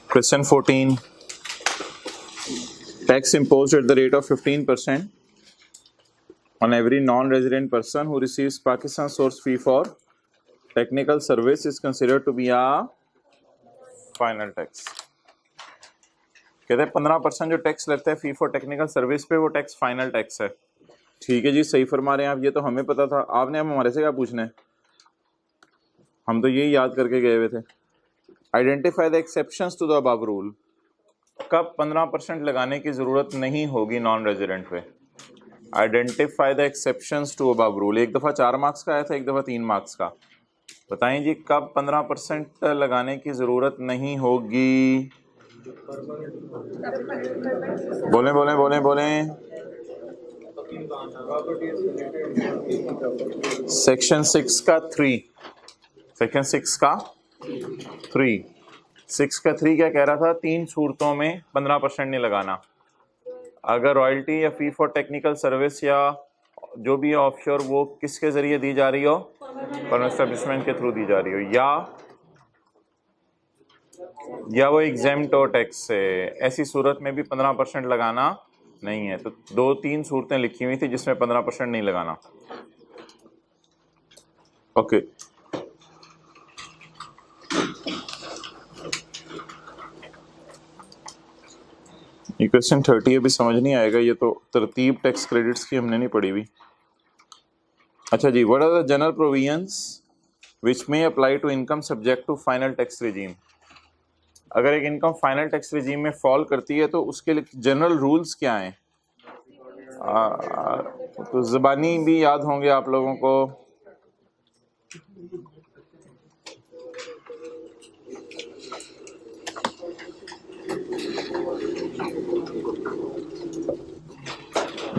Question 14. Tax imposed at the rate of 15% on every non-resident person who receives Pakistan source fee for technical service is considered to be a final tax. कहते हैं 15% जो tax लगता है fee for technical service पे, वो tax final tax है। ठीक है जी, सही फरमा रहे हैं आप। ये तो हमें पता था, आपने अब हमारे से क्या पूछना है? हम तो यही याद करके गए हुए थे। Identify the exceptions to the above rule. कब 15% लगाने की जरूरत नहीं होगी नॉन रेजिडेंट पे? Identify the exceptions to above rule. एक दफा 4 मार्क्स का आया था, एक दफा 3 मार्क्स का। बताएं जी, कब 15% लगाने की जरूरत नहीं होगी? बोलें बोलें बोलें बोलें। सेक्शन 6 का 3, सेक्शन 6 का 3, 6 का 3 क्या कह रहा था? 3 सूरतों में 15% नहीं लगाना। अगर रॉयल्टी या फी फॉर टेक्निकल सर्विस या जो भी ऑफशोर वो किसके जरिए दी जा रही हो? फर्म एस्टेब्लिशमेंट के थ्रू दी जा रही हो, या वो एग्जेम्प्ट हो टैक्स से, ऐसी सूरत में भी 15% लगाना नहीं है। तो 2-3 सूरतें लिखी हुई थी जिसमें 15% नहीं लगाना। ओके, ये क्वेश्चन 30 अभी समझ नहीं आएगा, ये तो तरतीब टैक्स क्रेडिट्स की हमने नहीं पढ़ी हुई। अच्छा जी, what are the general provisions which may apply to income subject to final tax regime? अगर एक इनकम फाइनल टैक्स रिजीम में फॉल करती है तो उसके लिए जनरल रूल्स क्या हैं? तो ज़बानी भी याद होंगे आप लोगों को।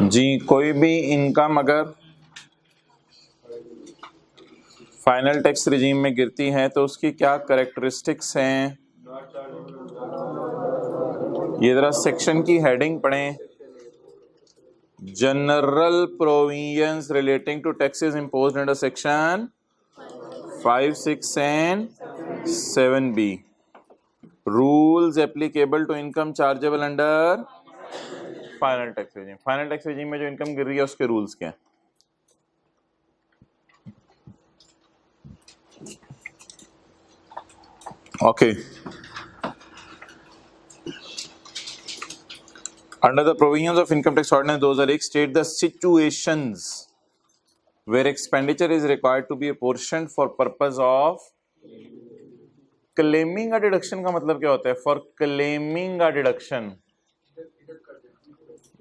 जी, कोई भी इनकम अगर फाइनल टैक्स रिजीम में गिरती है तो उसकी क्या कैरेक्टरिस्टिक्स हैं? ये जरा सेक्शन की हेडिंग पढ़ें। General provisions relating to taxes imposed under section 5, 6 and 7B। Rules applicable to income chargeable under final tax regime. Final tax regime में जो इनकम गिर रही है उसके रूल्स क्या हैं? Okay, under the provisions of income tax ordinance 2001 state the situations where expenditure is required to be apportioned for purpose of claiming a deduction। का मतलब क्या होता है? for claiming a deduction,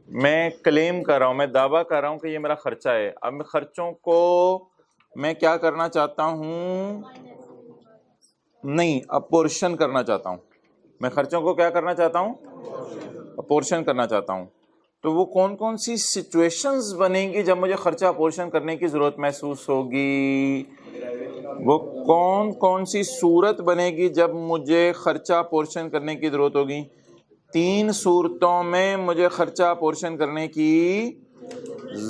मैं क्लेम कर रहा हूं, मैं दावा कर रहा हूं कि ये मेरा खर्चा है। अब मैं खर्चों को मैं क्या करना चाहता हूं? नहीं, अपोर्शन करना चाहता हूं। मैं खर्चों को क्या करना चाहता हूं? अपोर्शन करना चाहता हूं। तो वो कौन कौन सी सिचुएशंस बनेंगी जब मुझे खर्चा अपोर्शन करने की जरूरत महसूस होगी? वो कौन कौन सी सूरत बनेगी जब मुझे खर्चा अपोर्शन करने की जरूरत होगी? 3 सूरतों में मुझे खर्चा अपोर्शन करने की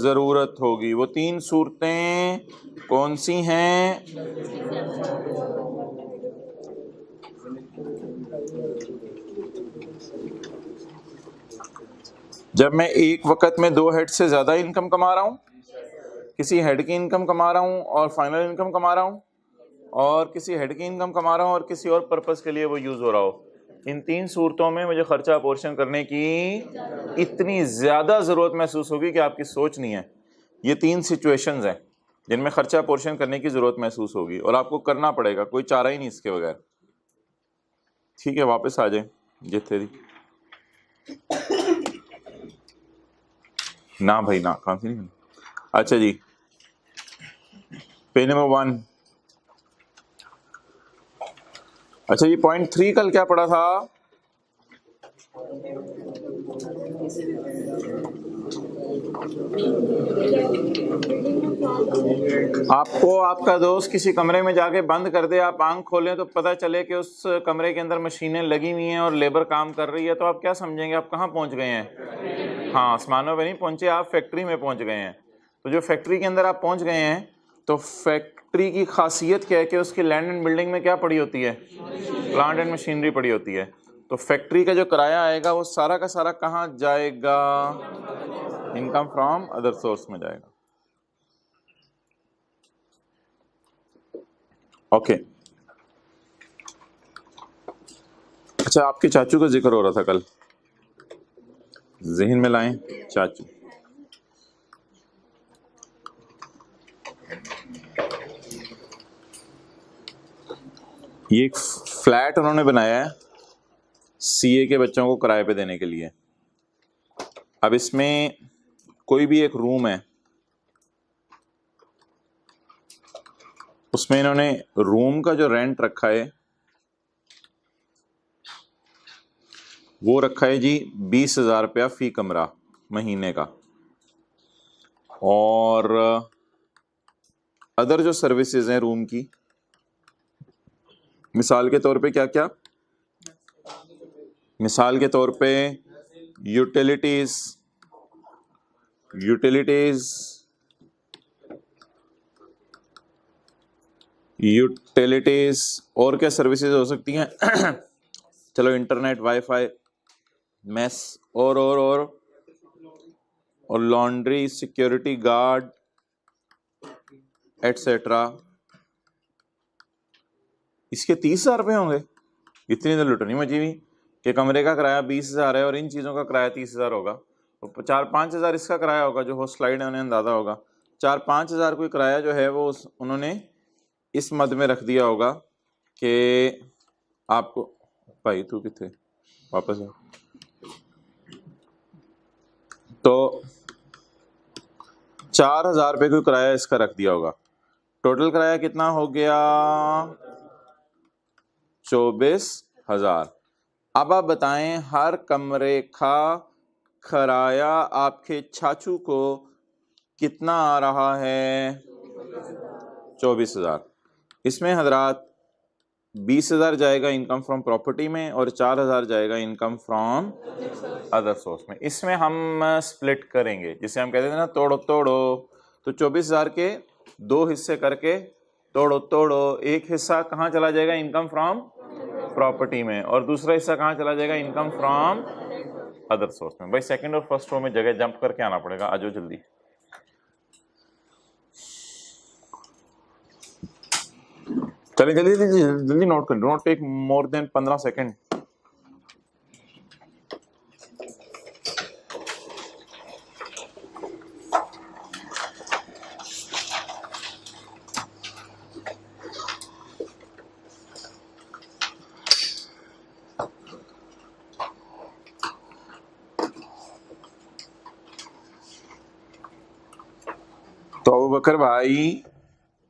जरूरत होगी। वो 3 सूरतें कौन सी हैं? जब मैं एक वक्त में 2 हेड से ज्यादा इनकम कमा रहा हूं, किसी हेड की इनकम कमा रहा हूं और फाइनल इनकम कमा रहा हूं, और किसी हेड की इनकम कमा रहा हूं और किसी और पर्पस के लिए वो यूज हो रहा हो। इन 3 सूरतों में मुझे खर्चा अपोर्शन करने की इतनी ज्यादा जरूरत महसूस होगी कि आपकी सोच नहीं है। ये 3 सिचुएशंस हैं जिनमें खर्चा अपोर्शन करने की जरूरत महसूस होगी और आपको करना पड़ेगा, कोई चारा ही नहीं इसके बगैर। ठीक है, वापस आ जाए जितने दी ना भाई ना, कहां से नहीं। अच्छा जी, पेज नंबर 1। अच्छा जी, पॉइंट 3 कल क्या पढ़ा था? आपको आपका दोस्त किसी कमरे में जाके बंद कर दे, आप आंख खोलें तो पता चले कि उस कमरे के अंदर मशीनें लगी हुई हैं और लेबर काम कर रही है, तो आप क्या समझेंगे? आप कहाँ पहुंच गए हैं? हाँ, आसमानों पे नहीं पहुंचे, आप फैक्ट्री में पहुंच गए हैं। तो जो फैक्ट्री के अंदर आप पहुंच गए हैं, तो फैक्ट्री की खासियत क्या है कि उसकी लैंड एंड बिल्डिंग में क्या पड़ी होती है, प्लांट एंड मशीनरी पड़ी होती है। तो फैक्ट्री का जो किराया आएगा वो सारा का सारा कहाँ जाएगा, इनकम फ्रॉम अदर सोर्स में जाएगा। ओके अच्छा, आपके चाचू का जिक्र हो रहा था कल, जहन में लाएं चाचू। ये एक फ्लैट उन्होंने बनाया है सीए के बच्चों को किराए पे देने के लिए। अब इसमें कोई भी एक रूम है, उसमें इन्होंने रूम का जो रेंट रखा है वो रखा है जी 20,000 रुपया फी कमरा महीने का। और अदर जो सर्विसेज हैं रूम की, मिसाल के तौर पे क्या क्या, मिसाल के तौर पे यूटिलिटीज, और क्या सर्विसेज हो सकती हैं चलो इंटरनेट, वाईफाई, मेस और लॉन्ड्री, सिक्योरिटी गार्ड एटसेट्रा। इसके 30,000 रुपये होंगे। इतनी तो लुटनी मची हुई कि कमरे का किराया 20,000 है और इन चीज़ों का किराया 30,000 होगा, तो 4-5 हज़ार इसका किराया होगा जो हो स्लाइड है उन्हें अंदाज़ा होगा। 4-5 हज़ार कोई किराया जो है वो उन्होंने इस मद में रख दिया होगा कि आपको, भाई तू कितने वापस आ, तो 4,000 रुपये कोई किराया इसका रख दिया होगा। टोटल किराया कितना हो गया, 24,000। अब आप बताएं हर कमरे का किराया आपके चाचू को कितना आ रहा है, 24,000। इसमें हजरात 20,000 जाएगा इनकम फ्रॉम प्रॉपर्टी में और 4,000 जाएगा इनकम फ्रॉम अदर सोर्स में। इसमें हम स्प्लिट करेंगे, जिसे हम कहते थे ना तोड़ो तोड़ो। तो 24,000 के 2 हिस्से करके तोड़ो तोड़ो, एक हिस्सा कहाँ चला जाएगा, इनकम फ्रॉम प्रॉपर्टी में, और दूसरा हिस्सा कहाँ चला जाएगा, इनकम फ्रॉम अदर सोर्स में। भाई सेकंड और फर्स्ट रो में जगह जंप करके आना पड़ेगा, आ जाओ जल्दी। चलिए जल्दी जल्दी जल्दी नोट कर, do not take more than 15 second. तो अबू बकर भाई,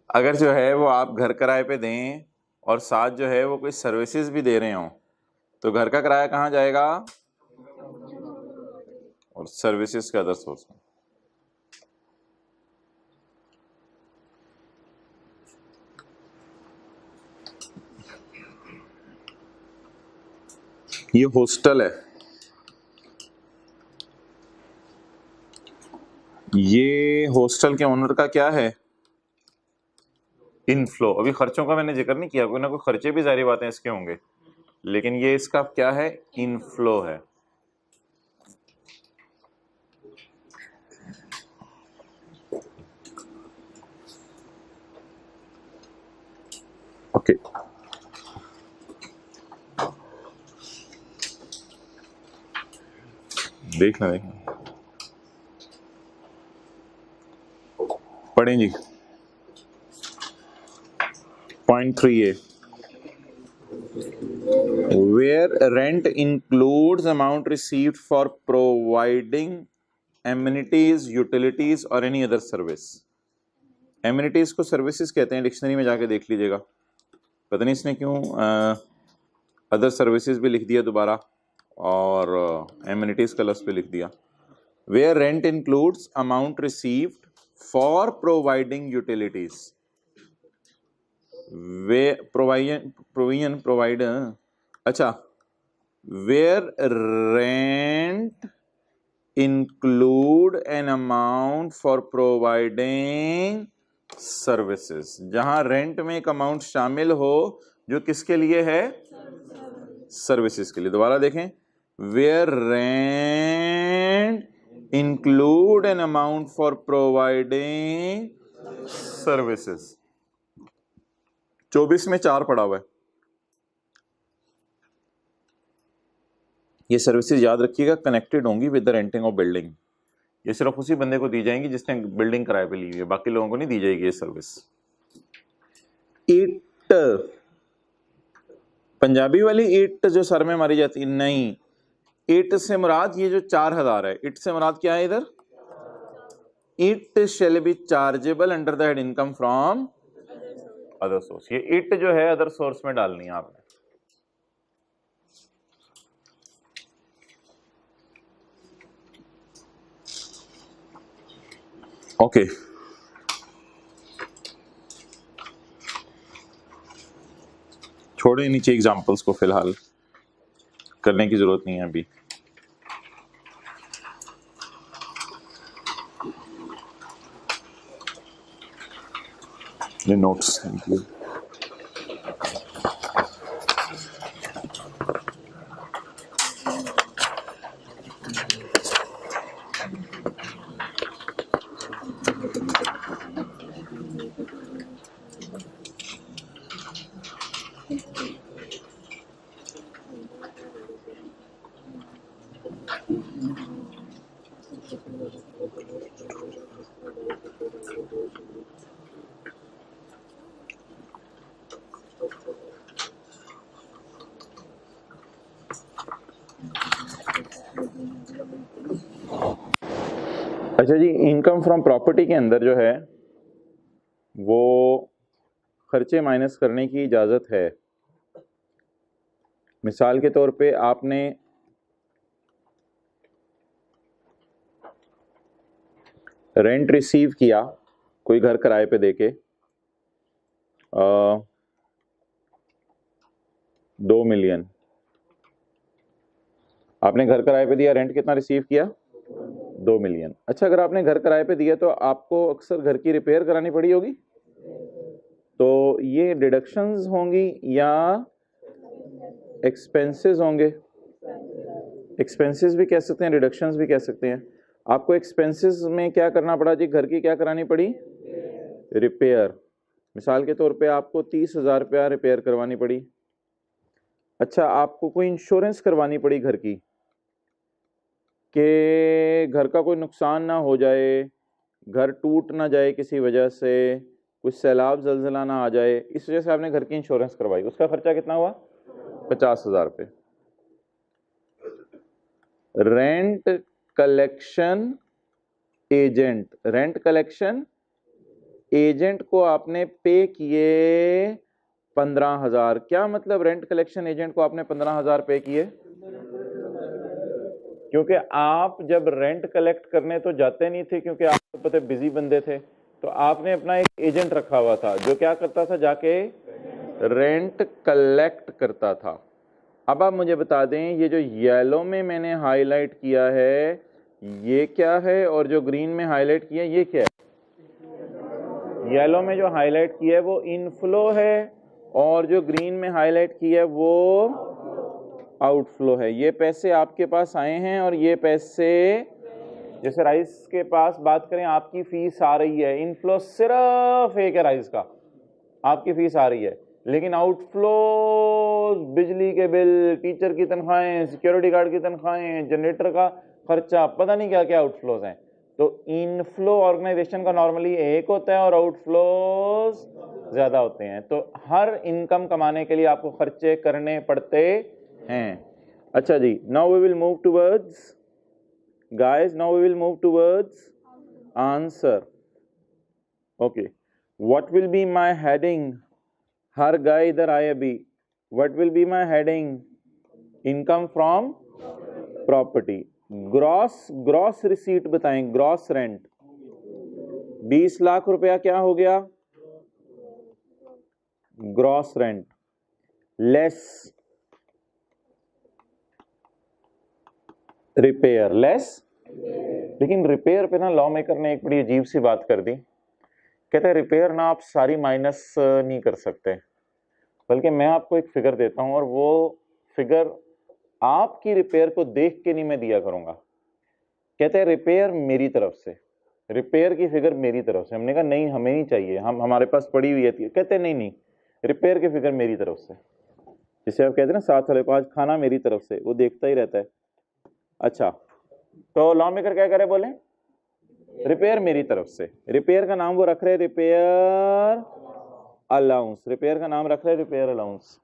अगर जो है वो आप घर किराए पे दें और साथ जो है वो कोई सर्विसेज भी दे रहे हो, तो घर का किराया कहाँ जाएगा, और सर्विसेज के अदर सोर्स में। ये हॉस्टल है, ये हॉस्टल के ओनर का क्या है, इनफ्लो। अभी खर्चों का मैंने जिक्र नहीं किया, कोई ना कोई खर्चे भी जारी बातें इसके होंगे, लेकिन ये इसका क्या है, इनफ्लो है। ओके देखना पढ़ें जी। Point 3A, where rent includes amount received for providing amenities, utilities or any other service। Amenities को सर्विसेज कहते हैं, डिक्शनरी में जाके देख लीजिएगा। पता नहीं इसने क्यों अदर सर्विसेज भी लिख दिया दोबारा और एमिनिटीज का लफ्ज़ भी लिख दिया। Where rent includes amount received for providing utilities, way provide अच्छा, where rent include an amount for providing services, जहां रेंट में एक अमाउंट शामिल हो जो किसके लिए है, सर्विसेज के लिए। दोबारा देखें, where rent include an amount for providing services. 24 में 4 पड़ा हुआ है। ये सर्विसेज याद रखिएगा कनेक्टेड होंगी with the renting of building. ये सिर्फ उसी बंदे को दी जाएंगी जिसने बिल्डिंग किराए पे ली हुई है, बाकी लोगों को नहीं दी जाएगी ये सर्विस। ईट, पंजाबी वाली ईट जो सर में मारी जाती है, नहीं, ईट से मुराद ये जो 4000 है, ईट से मुराद क्या है इधर, it shall be chargeable under the head income from other source. ये इट जो है अदर सोर्स में डालनी है आपने। ओके, छोड़े नीचे एग्जांपल्स को, फिलहाल करने की जरूरत नहीं है अभी। ये नोट्स, थैंक यू। अच्छा जी, इनकम फ्रॉम प्रॉपर्टी के अंदर जो है वो खर्चे माइनस करने की इजाज़त है। मिसाल के तौर पे आपने रेंट रिसीव किया, कोई घर किराए पे देके 2 मिलियन, आपने घर किराए पे दिया, रेंट कितना रिसीव किया, 2 मिलियन। अच्छा, अगर आपने घर किराए पे दिया तो आपको अक्सर घर की रिपेयर करानी पड़ी होगी, तो ये डिडक्शंस होंगी या एक्सपेंसेस होंगे? एक्सपेंसेस भी कह सकते हैं, डिडक्शंस भी कह सकते हैं। आपको एक्सपेंसेस में क्या करना पड़ा जी, घर की क्या करानी पड़ी, रिपेयर। मिसाल के तौर पे आपको 30,000 रुपया रिपेयर करवानी पड़ी। अच्छा, आपको कोई इंश्योरेंस करवानी पड़ी घर की कि घर का कोई नुकसान ना हो जाए, घर टूट ना जाए किसी वजह से, कुछ सैलाब जलजला ना आ जाए, इस वजह से आपने घर की इंश्योरेंस करवाई। उसका खर्चा कितना हुआ, 50,000 रुपये। Rent collection agent, rent collection agent को आपने पे किए 15,000। क्या मतलब रेंट कलेक्शन एजेंट को आपने 15,000 पे किए? क्योंकि आप जब रेंट कलेक्ट करने तो जाते नहीं थे, क्योंकि आप तो पता बिजी बंदे थे, तो आपने अपना एक एजेंट रखा हुआ था जो क्या करता था, जाके रेंट कलेक्ट करता था। अब आप मुझे बता दें, ये जो येलो में मैंने हाईलाइट किया है ये क्या है, और जो ग्रीन में हाईलाइट किया ये क्या है? येलो में जो हाईलाइट किया है वो इनफ्लो है, और जो ग्रीन में हाईलाइट किया है वो आउटफ्लो है। ये पैसे आपके पास आए हैं, और ये पैसे, जैसे राइस के पास बात करें, आपकी फीस आ रही है, इनफ्लो सिर्फ एक है राइस का, आपकी फीस आ रही है, लेकिन आउटफ्लो बिजली के बिल, टीचर की तनख्वाहें, सिक्योरिटी गार्ड की तनख्वाहें, जनरेटर का खर्चा, पता नहीं क्या क्या आउटफ्लोज हैं। तो इनफ्लो ऑर्गेनाइजेशन का नॉर्मली एक होता है और आउटफ्लोज ज्यादा होते हैं। तो हर इनकम कमाने के लिए आपको खर्चे करने पड़ते हैं। अच्छा जी, now we will move towards, guys, now we will move towards answer. Okay, what will be my heading? हर गाय इधर आए अभी। What will be my heading? Income from property. Gross receipt बताएं, ग्रॉस रेंट 20 लाख रुपया क्या हो गया, gross rent, less repair, less लेकिन रिपेयर पे ना लॉ मेकर ने एक बड़ी अजीब सी बात कर दी, कहते हैं रिपेयर ना आप सारी माइनस नहीं कर सकते, बल्कि मैं आपको एक फिगर देता हूं और वो फिगर आपकी रिपेयर को देख के नहीं मैं दिया करूंगा। कहते हैं रिपेयर मेरी तरफ से, रिपेयर की फिगर मेरी तरफ से। हमने कहा नहीं हमें नहीं चाहिए, हम हमारे पास पड़ी हुई है। कहते हैं नहीं नहीं रिपेयर की फिगर मेरी तरफ से। जिसे आप कहते हैं ना 7 वाले 5 खाना मेरी तरफ से, वो देखता ही रहता है। अच्छा तो लॉ मेकर क्या करे, बोले रिपेयर मेरी तरफ से। रिपेयर का नाम वो रख रहे रिपेयर अलाउंस, रिपेयर का नाम रख रहे रिपेयर अलाउंस।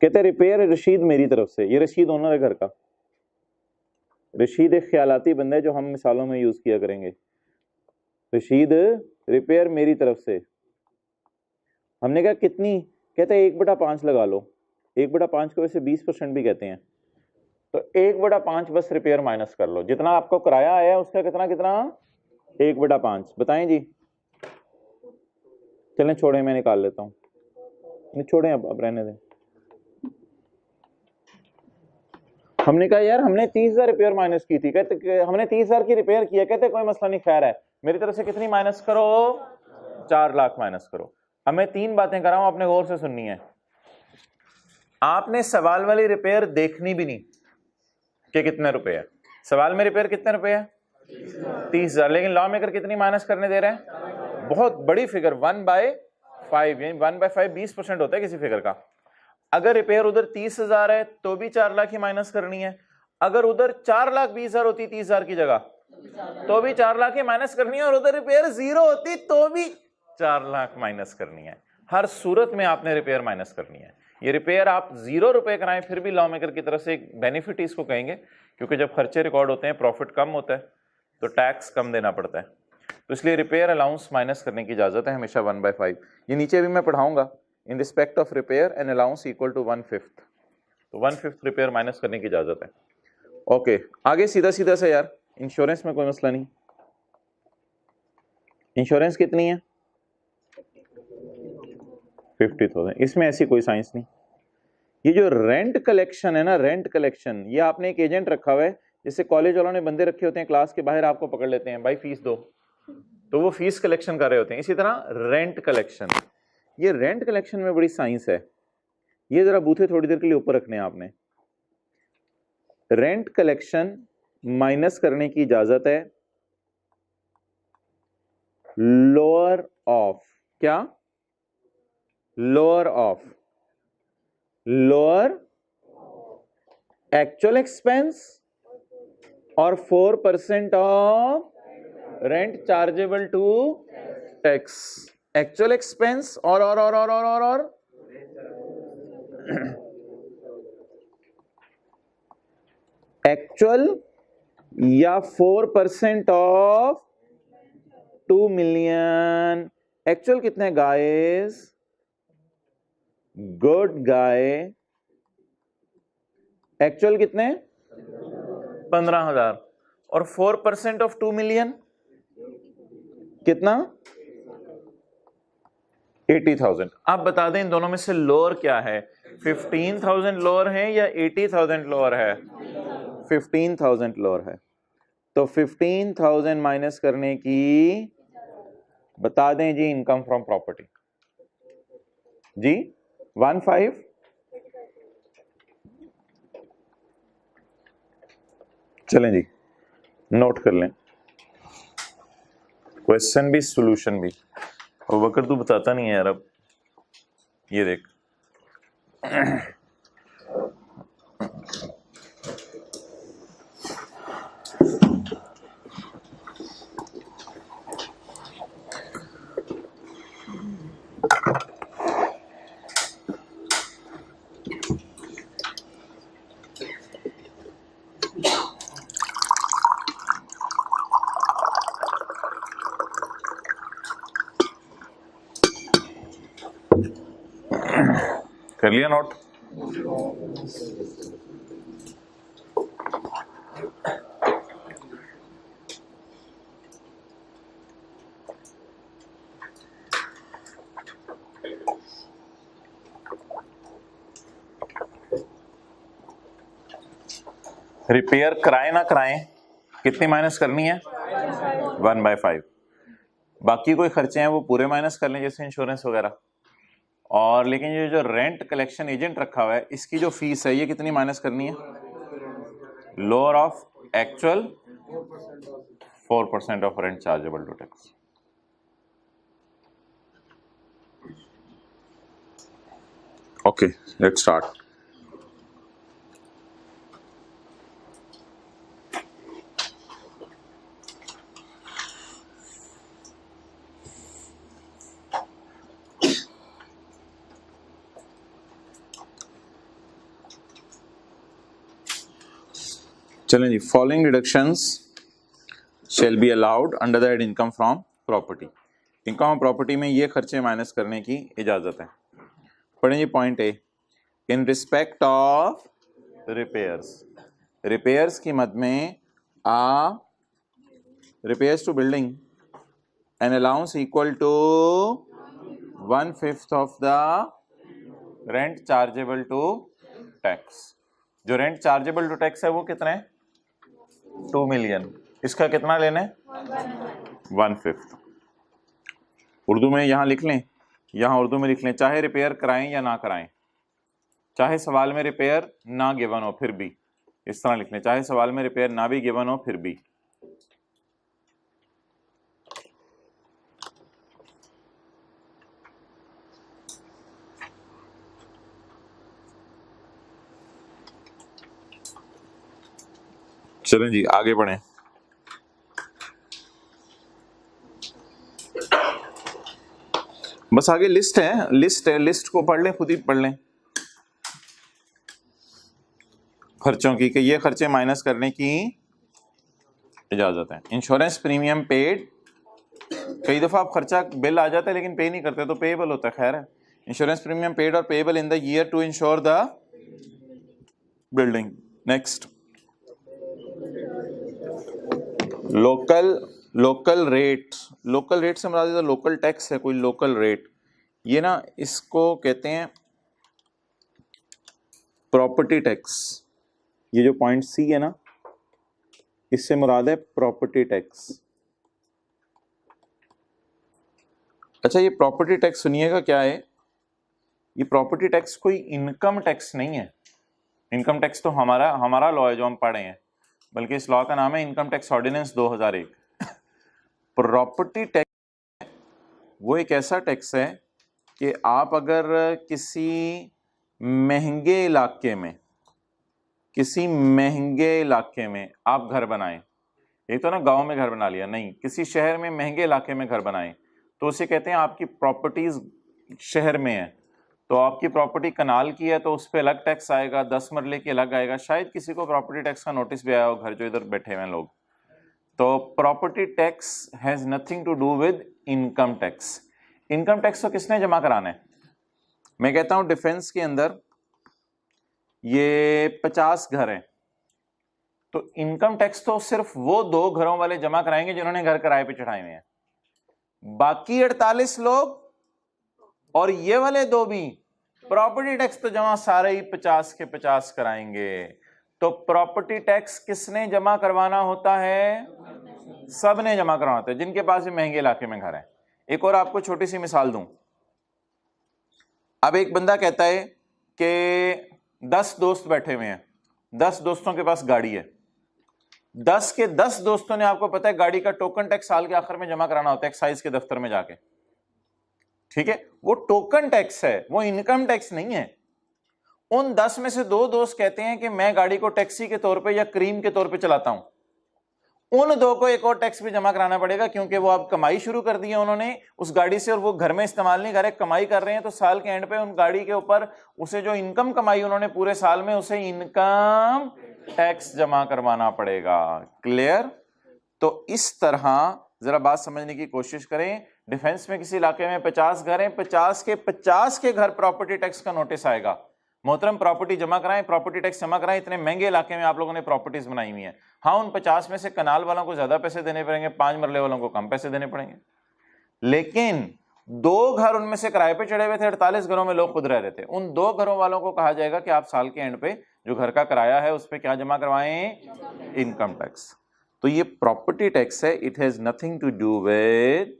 कहते रिपेयर रशीद मेरी तरफ से, ये रशीद ओनर है घर का। रशीद एक ख्यालाती बंदा है जो हम मिसालों में यूज किया करेंगे। रशीद रिपेयर मेरी तरफ से। हमने कहा कितनी, कहते 1/5 लगा लो। 1/5 को वैसे 20% भी कहते हैं, तो 1/5 बस रिपेयर माइनस कर लो। जितना आपको किराया आया है उसका कितना कितना 1/5 बताएं जी। चलें छोड़ें, मैं निकाल लेता हूं। नहीं छोड़ें, अब रहने दें। हमने कहा यार हमने 30,000 रिपेयर माइनस की थी, कहते हमने 30,000 की रिपेयर किया। कहते कोई मसला नहीं, खैर है मेरी तरफ से कितनी माइनस करो, 4 लाख माइनस करो। हमें 3 बातें कर रहा हूं, आपने गौर से सुननी है। आपने सवाल वाली रिपेयर देखनी भी नहीं कि कितने रुपए है। सवाल में रिपेयर कितने रुपए है 30,000, लेकिन लॉ मेकर कितनी माइनस करने दे रहे हैं, बहुत बड़ी फिगर 1/5, यानी 1/5 20% होता है किसी फिगर का। अगर रिपेयर उधर 30,000 है तो भी 4 लाख ही माइनस करनी है। अगर उधर 4,20,000 होती 30,000 की जगह तो भी 4 लाख ही माइनस करनी है, और उधर रिपेयर 0 होती तो भी 4 लाख माइनस करनी है। हर सूरत में आपने रिपेयर माइनस करनी है। ये रिपेयर आप 0 रुपए कराएं फिर भी लॉ मेकर की तरफ से एक बेनिफिट इसको कहेंगे, क्योंकि जब खर्चे रिकॉर्ड होते हैं प्रॉफिट कम होता है तो टैक्स कम देना पड़ता है। तो इसलिए रिपेयर अलाउंस माइनस करने की इजाजत है हमेशा 1/5। ये नीचे भी मैं पढ़ाऊंगा, in respect of repair and allowance equal to 1/5, तो 1/5 रिपेयर माइनस करने की इजाजत है। ओके आगे सीधा सीधा से यार, इंश्योरेंस में कोई मसला नहीं। इंश्योरेंस कितनी है 50,000, इसमें ऐसी कोई साइंस नहीं। ये जो रेंट कलेक्शन है ना, रेंट कलेक्शन, ये आपने एक एजेंट रखा हुआ है। जैसे कॉलेज वालों ने बंदे रखे होते हैं क्लास के बाहर, आपको पकड़ लेते हैं भाई फीस दो, तो वो फीस कलेक्शन कर रहे होते हैं। इसी तरह रेंट कलेक्शन, ये रेंट कलेक्शन में बड़ी साइंस है। ये जरा बूथे थोड़ी देर के लिए ऊपर रखने हैं आपने। रेंट कलेक्शन माइनस करने की इजाजत है लोअर ऑफ, क्या lower of, lower actual expense और 4% of rent chargeable to tax. Actual expense और एक्चुअल या 4% ऑफ 2 मिलियन। एक्चुअल कितने गाइस, गुड गाय, एक्चुअल कितने 15,000 और 4% ऑफ 2 मिलियन कितना 80,000। आप बता दें इन दोनों में से लोअर क्या है, 15,000 लोअर है या 80,000 लोअर है, 15,000 लोअर है। तो 15,000 माइनस करने की बता दें जी इनकम फ्रॉम प्रॉपर्टी जी 1/5। चलें जी नोट कर लें, क्वेश्चन भी सॉल्यूशन भी। और वकर तू बताता नहीं है यार। अब ये देख कर लिया नोट। रिपेयर कराए ना कराएं, कितनी माइनस करनी है? 1/5। बाकी कोई खर्चे हैं वो पूरे माइनस कर लें, जैसे इंश्योरेंस वगैरह। और लेकिन ये जो रेंट कलेक्शन एजेंट रखा हुआ है, इसकी जो फीस है ये कितनी माइनस करनी है? Lower of actual 4% of rent chargeable to tax. Okay, let's start. चलें जी, following deductions shall be allowed under the head income from property. Income of property में ये खर्चे माइनस करने की इजाजत है। पढ़ें जी point A, in respect of repairs, repairs की मद में repairs to building an allowance equal to 1/5 of the rent chargeable to tax। जो रेंट चार्जेबल टू टैक्स है वो कितना है? 2 मिलियन। इसका कितना लेना है? 1/5। उर्दू में यहां लिख लें, यहां उर्दू में लिख लें, चाहे रिपेयर कराएं या ना कराएं, चाहे सवाल में रिपेयर ना गिवन हो फिर भी, इस तरह लिख लें, चाहे सवाल में रिपेयर ना भी गिवन हो फिर भी। चलें जी आगे बढ़ें। बस आगे लिस्ट है, लिस्ट को पढ़ लें, खुद ही पढ़ लें खर्चों की, कि ये खर्चे माइनस करने की इजाजत है। इंश्योरेंस प्रीमियम पेड, कई दफा आप खर्चा बिल आ जाता है लेकिन पे नहीं करते तो पेएबल होता है, खैर है। इंश्योरेंस प्रीमियम पेड और payable in the year to insure the building. Next, local rate, local rate से मुराद लोकल टैक्स है, कोई लोकल रेट, ये ना इसको कहते हैं प्रॉपर्टी टैक्स। ये जो पॉइंट सी है ना, इससे मुराद है प्रॉपर्टी टैक्स। अच्छा, ये प्रॉपर्टी टैक्स सुनिएगा क्या है, ये प्रॉपर्टी टैक्स कोई इनकम टैक्स नहीं है। इनकम टैक्स तो हमारा लॉ है जो हम पढ़े हैं, बल्कि इस लॉ का नाम है income tax ordinance 2001। Property tax वो एक ऐसा टैक्स है कि आप अगर किसी महंगे इलाके में आप घर बनाएं, एक तो ना गांव में घर बना लिया, नहीं, किसी शहर में महंगे इलाके में घर बनाएं, तो उसे कहते हैं आपकी प्रॉपर्टीज शहर में है, तो आपकी प्रॉपर्टी कनाल की है तो उस पर अलग टैक्स आएगा, 10 मरले की अलग आएगा। शायद किसी को प्रॉपर्टी टैक्स का नोटिस भी आया हो, घर जो इधर बैठे हुए हैं लोग। तो property tax has nothing to do with income tax. Income tax तो किसने जमा कराना है? मैं कहता हूं डिफेंस के अंदर ये 50 घर हैं, तो इनकम टैक्स तो सिर्फ वो 2 घरों वाले जमा कराएंगे जिन्होंने घर किराए पे चढ़ाए हुए हैं। बाकी 48 लोग और ये वाले 2 भी प्रॉपर्टी टैक्स तो जमा सारे ही 50 के 50 कराएंगे। तो प्रॉपर्टी टैक्स किसने जमा करवाना होता है? सबने जमा करवाना होता है, जिनके पास भी महंगे इलाके में घर है। एक और आपको छोटी सी मिसाल दूं, अब एक बंदा कहता है कि 10 दोस्त बैठे हुए हैं, 10 दोस्तों के पास गाड़ी है, 10 के 10 दोस्तों ने, आपको पता है गाड़ी का टोकन टैक्स साल के आखिर में जमा कराना होता है एक्साइज के दफ्तर में जाके, ठीक है, वो टोकन टैक्स है, वो इनकम टैक्स नहीं है। उन 10 में से 2 दोस्त कहते हैं कि मैं गाड़ी को टैक्सी के तौर पे या क्रीम के तौर पे चलाता हूं, उन 2 को एक और टैक्स भी जमा कराना पड़ेगा, क्योंकि वो अब कमाई शुरू कर दी है उन्होंने उस गाड़ी से, और वो घर में इस्तेमाल नहीं कर रहे, कमाई कर रहे हैं, तो साल के एंड पे उन गाड़ी के ऊपर उसे जो इनकम कमाई उन्होंने पूरे साल में, उसे इनकम टैक्स जमा करवाना पड़ेगा। क्लियर? तो इस तरह जरा बात समझने की कोशिश करें। डिफेंस में किसी इलाके में 50 घर हैं, 50 के घर प्रॉपर्टी टैक्स का नोटिस आएगा, मोहतरम प्रॉपर्टी जमा कराएं, प्रॉपर्टी टैक्स जमा कराएं। इतने महंगे इलाके में आप लोगों ने प्रॉपर्टीज बनाई हुई हैं। हाँ, उन 50 में से कनाल वालों को ज्यादा पैसे देने पड़ेंगे, 5 मरले वालों को कम पैसे देने पड़ेंगे, लेकिन 2 घर उनमें से किराए पे चढ़े हुए थे, 48 घरों में लोग खुद रह रहे थे। उन 2 घरों वालों को कहा जाएगा कि आप साल के एंड पे जो घर का किराया है उस पे क्या जमा करवाएं? Income tax. तो ये प्रॉपर्टी टैक्स है, it has nothing to do with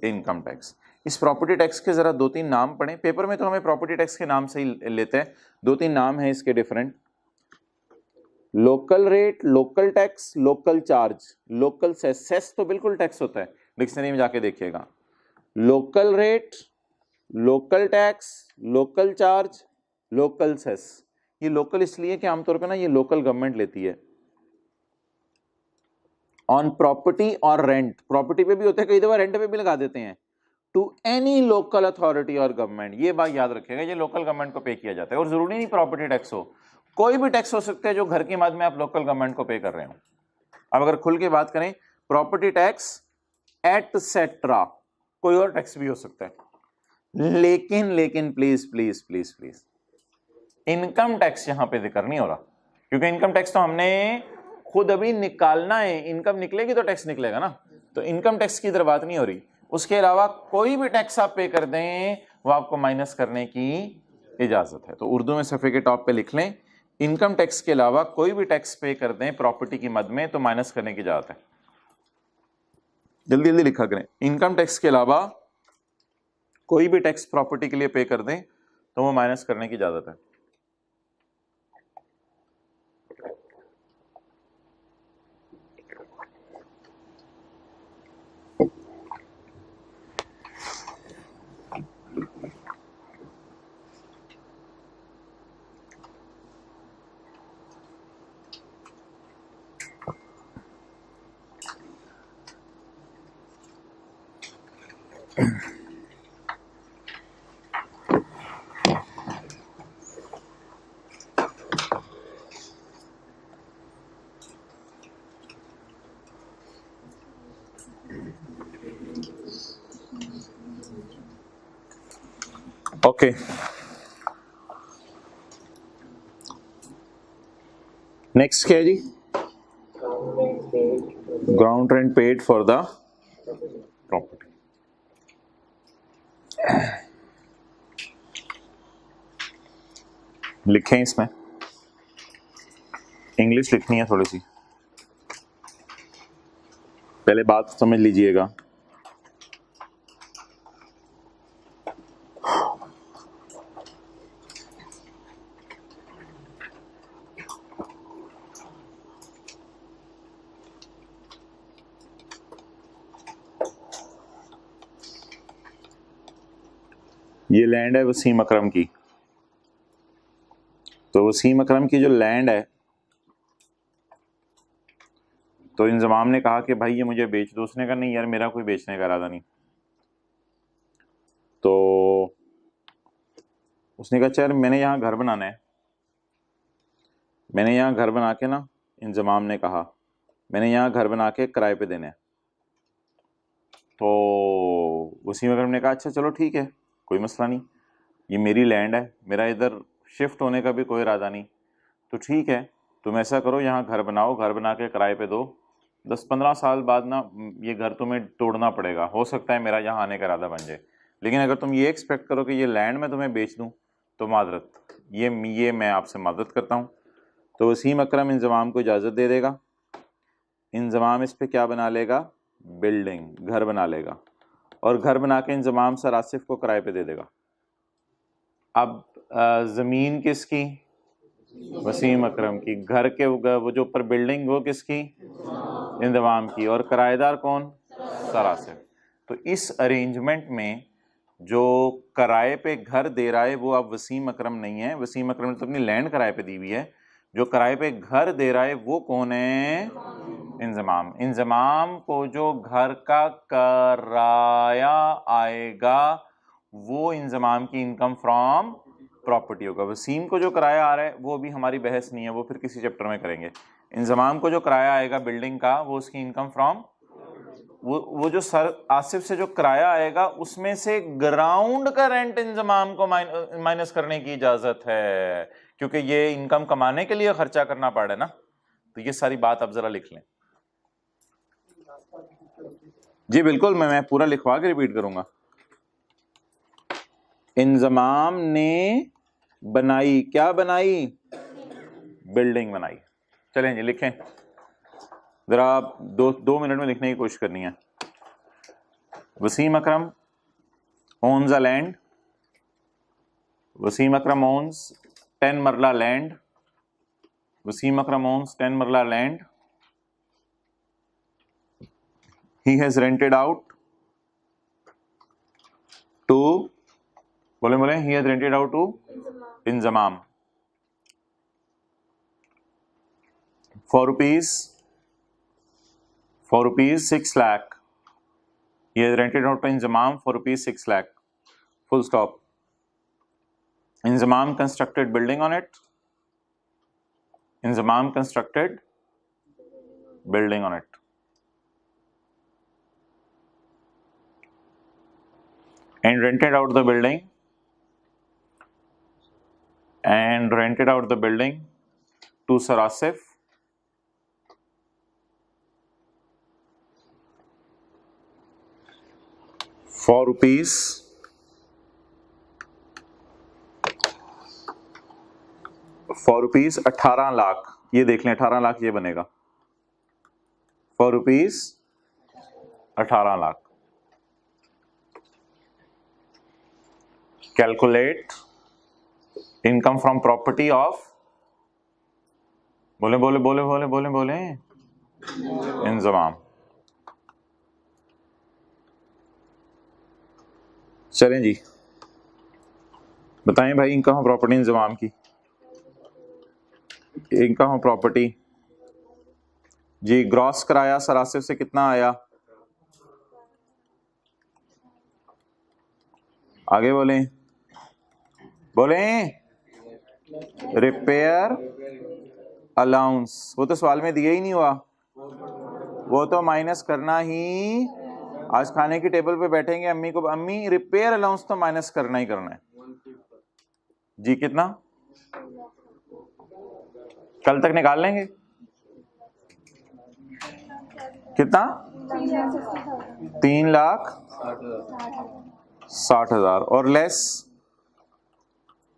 income tax. इस प्रॉपर्टी टैक्स के जरा 2-3 नाम पढ़ें, पेपर में तो हमें प्रॉपर्टी टैक्स के नाम से ही लेते हैं। 2-3 नाम है इसके different. Local rate, local tax, local charge, local cess. Cess तो बिल्कुल टैक्स होता है, डिक्शनरी में जाके देखिएगा। Local rate, local tax, local charge, local cess. ये लोकल इसलिए कि आमतौर पे ना ये लोकल गवर्नमेंट लेती है। ऑन प्रॉपर्टी और रेंट, प्रॉपर्टी पे भी होते हैं, कई दफा रेंट पे भी लगा देते हैं। टू एनी लोकल अथॉरिटी और गवर्नमेंट, ये बात याद रखिएगा, ये लोकल गवर्नमेंट को पे किया जाता है। और जरूरी नहीं प्रॉपर्टी टैक्स हो, कोई भी टैक्स हो सकता है जो घर की मद में आप लोकल गवर्नमेंट को पे कर रहे हो। अब अगर खुल के बात करें, प्रॉपर्टी टैक्स एटसेट्रा, कोई और टैक्स भी हो सकता है, लेकिन please please please please income tax यहां पे जिक्र नहीं हो रहा, क्योंकि इनकम टैक्स तो हमने खुद अभी निकालना है। इनकम निकलेगी तो टैक्स निकलेगा ना, तो इनकम टैक्स की इधर बात नहीं हो रही। उसके अलावा कोई भी टैक्स आप पे कर दें वो आपको माइनस करने की इजाजत है। तो उर्दू में सफे के टॉप पे लिख लें, इनकम टैक्स के अलावा कोई भी टैक्स पे कर दें प्रॉपर्टी की मद में तो माइनस करने की इजाजत है। जल्दी जल्दी लिखा करें, इनकम टैक्स के अलावा कोई भी टैक्स प्रॉपर्टी के लिए पे कर दें तो वो माइनस करने की इजाजत है। ओके, नेक्स्ट क्या है जी? Ground rent paid for the property. लिखें, इसमें इंग्लिश लिखनी है थोड़ी सी, पहले बात समझ लीजिएगा। ये लैंड है वसीम अकरम की, तो वसीम अकरम की जो लैंड है, तो इंजमाम ने कहा कि भाई ये मुझे बेच दो। उसने कहा नहीं यार, मेरा कोई बेचने का इरादा नहीं। तो उसने कहा चल मैंने यहाँ घर बनाना है, मैंने यहाँ घर बना के ना, इंजमाम ने कहा मैंने यहाँ घर बना के किराए पे देना है। तो वसीम अकरम ने कहा अच्छा चलो ठीक है, कोई मसला नहीं, ये मेरी लैंड है, मेरा इधर शिफ्ट होने का भी कोई इरादा नहीं, तो ठीक है तुम ऐसा करो यहाँ घर बनाओ, घर बना के किराए पे दो। 10-15 साल बाद ना ये घर तुम्हें तोड़ना पड़ेगा, हो सकता है मेरा यहाँ आने का इरादा बन जाए, लेकिन अगर तुम ये एक्सपेक्ट करो कि ये लैंड मैं तुम्हें बेच दूँ तो माजरत, ये मैं आपसे मदद करता हूँ। तो वसीम अकरम इंजमाम को इजाज़त दे देगा, इंजमाम इस पर क्या बना लेगा? बिल्डिंग, घर बना लेगा, और घर बना के इंजमाम सर आसिफ को किराए पे दे देगा। अब ज़मीन किसकी? वसीम अकरम की। घर के वो जो ऊपर बिल्डिंग वो किसकी? इंजमाम की। और किराएदार कौन? सर आसिफ। तो इस अरेंजमेंट में जो किराए पे घर दे रहा है वो अब वसीम अकरम नहीं है, वसीम अकरम ने तो अपनी लैंड किराए पे दी हुई है। जो किराए पे घर दे रहा है वो कौन है? इंजमाम। इंजमाम को जो घर का किराया आएगा वो इंजमाम की इनकम फ्रॉम प्रॉपर्टी होगा। वसीम को जो किराया आ रहा है वो भी हमारी बहस नहीं है, वो फिर किसी चैप्टर में करेंगे। इंजमाम को जो किराया आएगा बिल्डिंग का वो उसकी इनकम फ्रॉम, वो जो सर आसिफ से जो किराया आएगा उसमें से ग्राउंड का रेंट इंजमाम को माइनस करने की इजाजत है, क्योंकि ये इनकम कमाने के लिए खर्चा करना पड़ रहा है ना। तो ये सारी बात आप जरा लिख लें जी। बिल्कुल, मैं पूरा लिखवा के रिपीट करूंगा। इंजमाम ने बनाई, क्या बनाई? बिल्डिंग बनाई। चलें जी लिखें, जरा आप दो मिनट में लिखने की कोशिश करनी है। वसीम अकरम owns a land. Wasim Akram owns 10 marla land. Wasim Akram owns 10 marla land. He has rented out to, बोले he has rented out to Inzamam for rupees 6 lakh. He has rented out to Inzamam for rupees 6 lakh. Full stop. Inzamam constructed building on it. Inzamam constructed building on it. And rented out the building. And rented out the building to Sir Asif for rupees 18 lakh. ये देख लें 18 लाख ये बनेगा, for rupees 18 lakh. Calculate income from property of, बोले इंजमाम। चलें जी, बताएं भाई इनका हो प्रॉपर्टी इंजमाम की, इनका हो प्रॉपर्टी जी। ग्रॉस कराया सर आसिफ से कितना आया? आगे बोलें रिपेयर अलाउंस, वो तो सवाल में दिया ही नहीं हुआ, वो तो माइनस करना ही। आज खाने की टेबल पे बैठेंगे, अम्मी को, अम्मी रिपेयर अलाउंस तो माइनस करना ही करना है जी। कितना? कल तक निकाल लेंगे। कितना? 3,60,000 और less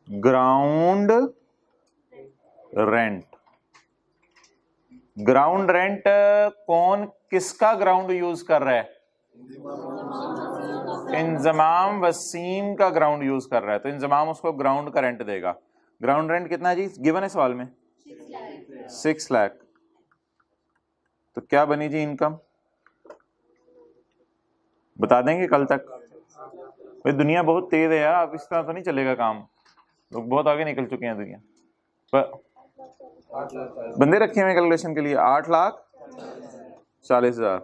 ground rent. Ground rent कौन किसका ग्राउंड यूज कर रहा है? इंजमाम वसीम का ग्राउंड यूज कर रहा है, तो इंजमाम उसको ग्राउंड का रेंट देगा। ग्राउंड रेंट कितना है जी? गिवन है सवाल में 6 लाख। तो क्या बनी जी इनकम? बता देंगे कल तक। भाई दुनिया बहुत तेज है यार, अब इस तरह तो नहीं चलेगा काम, लोग बहुत आगे निकल चुके हैं दुनिया पर। बंदे रखे हुए कैलकुलेशन के लिए 8,40,000।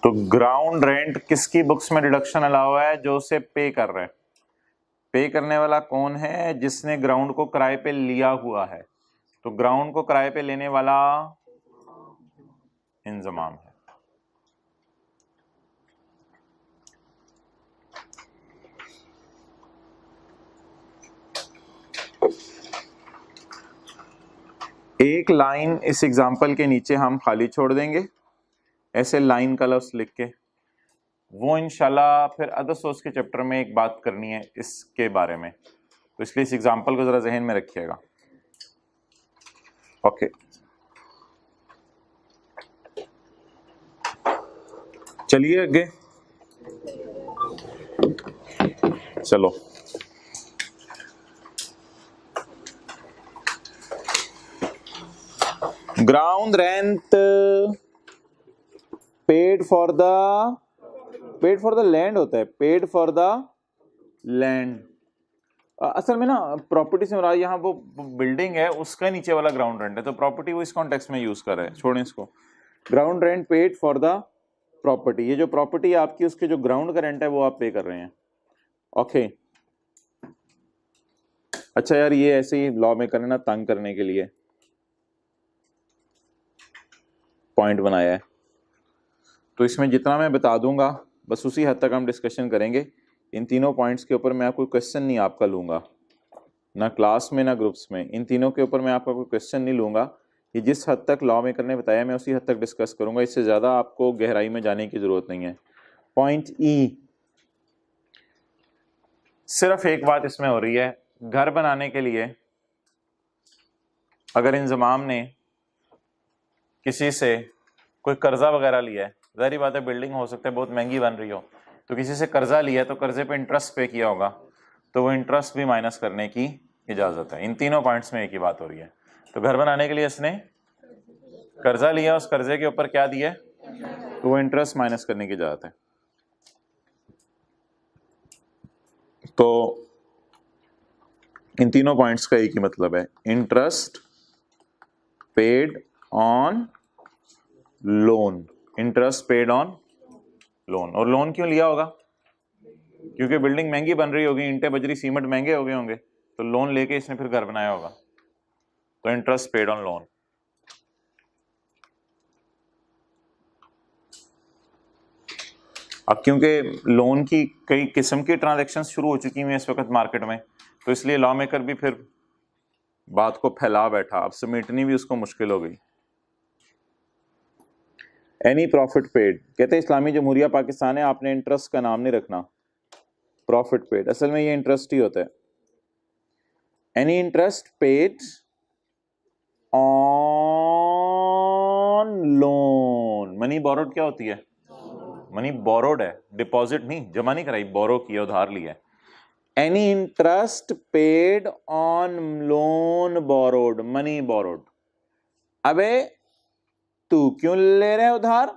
तो ग्राउंड रेंट किसकी बुक्स में डिडक्शन अलाउ है? जो उसे पे कर रहे हैं। पे करने वाला कौन है? जिसने ग्राउंड को किराए पे लिया हुआ है। तो ग्राउंड को किराए पे लेने वाला इंजमाम है। एक लाइन इस एग्जाम्पल के नीचे हम खाली छोड़ देंगे, ऐसे लाइन का लफ्ज लिख के। वो इंशाल्लाह फिर अदर सोर्स के चैप्टर में एक बात करनी है इसके बारे में, तो इसलिए इस एग्जाम्पल को जरा जहन में रखिएगा। ओके चलिए आगे चलो। Ground rent paid for the land होता है, पेड फॉर द लैंड। असल में ना प्रॉपर्टी से मुराद यहाँ वो बिल्डिंग है उसका नीचे वाला ग्राउंड रेंट है, तो प्रॉपर्टी वो इस कॉन्टेक्स्ट में यूज कर रहे हैं, छोड़ें इसको। Ground rent paid for the property, ये जो प्रॉपर्टी आपकी उसके जो ग्राउंड का रेंट है वो आप पे कर रहे हैं। ओके अच्छा यार, ये ऐसे ही लॉ में करना तंग करने के लिए पॉइंट बनाया है, तो इसमें जितना मैं बता दूंगा बस उसी हद तक हम डिस्कशन करेंगे। इन तीनों पॉइंट्स के ऊपर मैं कोई क्वेश्चन नहीं आपका लूँगा, ना क्लास में ना ग्रुप्स में। इन तीनों के ऊपर मैं आपका कोई क्वेश्चन नहीं लूँगा। कि जिस हद तक लॉ मेकर ने बताया मैं उसी हद तक डिस्कस करूँगा, इससे ज़्यादा आपको गहराई में जाने की ज़रूरत नहीं है। पॉइंट ई, सिर्फ एक बात इसमें हो रही है, घर बनाने के लिए अगर इंजमाम ने किसी से कोई कर्जा वगैरह लिया है, ज़ाहिर बात है बिल्डिंग हो सकता है बहुत महंगी बन रही हो, तो किसी से कर्जा लिया है तो कर्जे पे इंटरेस्ट पे किया होगा, तो वो इंटरेस्ट भी माइनस करने की इजाज़त है। इन तीनों पॉइंट्स में एक ही बात हो रही है। तो घर बनाने के लिए इसने कर्जा लिया, उस कर्जे के ऊपर क्या दिया, तो वो इंटरेस्ट माइनस करने की इजाज़त है। तो इन तीनों पॉइंट्स का एक ही मतलब है, interest paid on loan, interest paid on loan. और लोन क्यों लिया होगा, क्योंकि बिल्डिंग महंगी बन रही होगी, ईंटें बजरी सीमेंट महंगे हो गए होंगे, तो लोन लेके इसने फिर घर बनाया होगा, तो इंटरेस्ट पेड ऑन लोन। अब क्योंकि लोन की कई किस्म की ट्रांजैक्शन शुरू हो चुकी हैं इस वक्त मार्केट में, तो इसलिए लॉ मेकर भी फिर बात को फैला बैठा, अब समेटनी भी उसको मुश्किल हो गई। एनी प्रॉफिट पेड, कहते हैं इस्लामी जमहूरिया पाकिस्तान है, आपने इंटरेस्ट का नाम नहीं रखना, प्रॉफिट पेड, असल में ये इंटरेस्ट ही होता है। Any interest paid on loan, money borrowed क्या होती है, मनी बोरोड है, डिपॉजिट नहीं, जमा नहीं कराई, बोरो किया, उधार लिया। Any interest paid on loan borrowed, money borrowed. अबे तू क्यों ले रहा है उधार,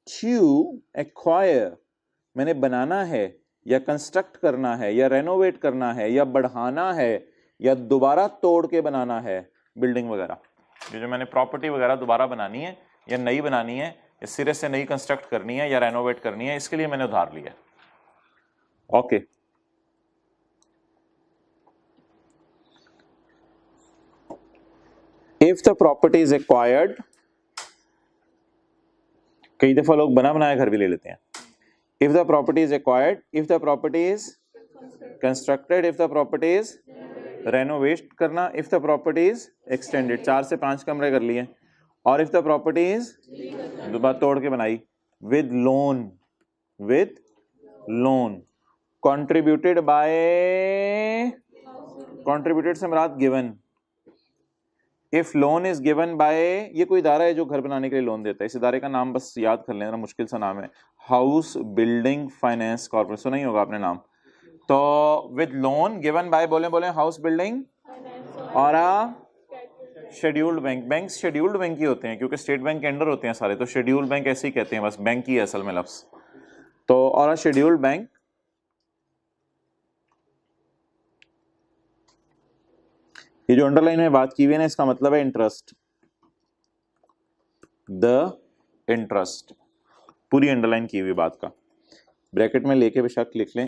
टू एक्वायर, मैंने बनाना है या कंस्ट्रक्ट करना है या रेनोवेट करना है या बढ़ाना है या दोबारा तोड़ के बनाना है बिल्डिंग वगैरह, जो मैंने प्रॉपर्टी वगैरह दोबारा बनानी है या नई बनानी है या सिरे से नई कंस्ट्रक्ट करनी है या रेनोवेट करनी है, इसके लिए मैंने उधार लिया। Okay, if the property is acquired, कई दफा लोग बना बनाया घर भी ले लेते हैं। If the property is acquired, if the property is constructed, if the property is renovate करना, if the property is extended, 4 से 5 कमरे कर लिए, और इफ द प्रॉपर्टी इज दोबारा तोड़ के बनाई, with loan, with loan, contributed by, contributed से मुराद given, if loan is given by, ये कोई इदारा है जो घर बनाने के लिए लोन देता है, इस इदारे का नाम बस याद कर लेना, मुश्किल सा नाम है, हाउस बिल्डिंग फाइनेंस कॉर्पोरेशन, सुना ही होगा आपने नाम। तो विद लोन गिवन बाय, बोले बोले हाउस बिल्डिंग और scheduled bank, bank scheduled bank ही होते हैं क्योंकि स्टेट बैंक के अंडर होते हैं सारे, तो शेड्यूल्ड बैंक ऐसे ही कहते हैं, बस बैंक ही है असल में लफ्ज। तो और शेड्यूल्ड बैंक, ये जो अंडरलाइन में बात की हुई है ना, इसका मतलब है इंटरेस्ट, द इंटरेस्ट, पूरी अंडरलाइन की हुई बात का ब्रैकेट में लेके बेशक लिख लें,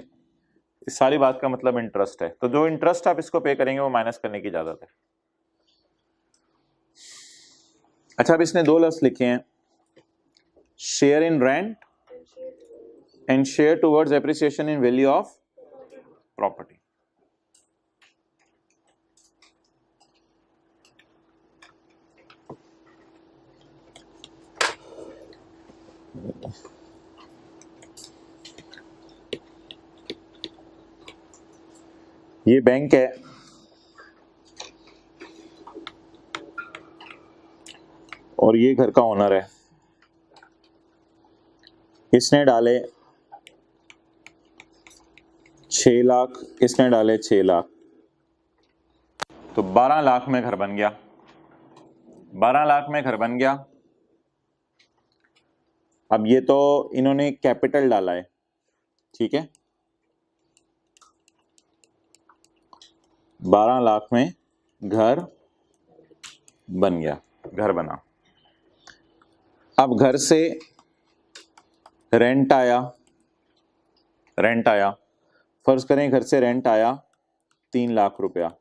इस सारी बात का मतलब इंटरेस्ट है। तो जो इंटरेस्ट आप इसको पे करेंगे वो माइनस करने की इजाजत है। अच्छा, अब इसने 2 लफ्ज लिखे हैं, share in rent and share towards appreciation in value of property. ये बैंक है और ये घर का ओनर है, इसने डाले 6 लाख, इसने डाले 6 लाख, तो 12 लाख में घर बन गया, 12 लाख में घर बन गया। अब ये तो इन्होंने कैपिटल डाला है, ठीक है, 12 लाख में घर बन गया, घर बना। अब घर से रेंट आया, रेंट आया, फर्ज करें घर से रेंट आया 3 लाख रुपया,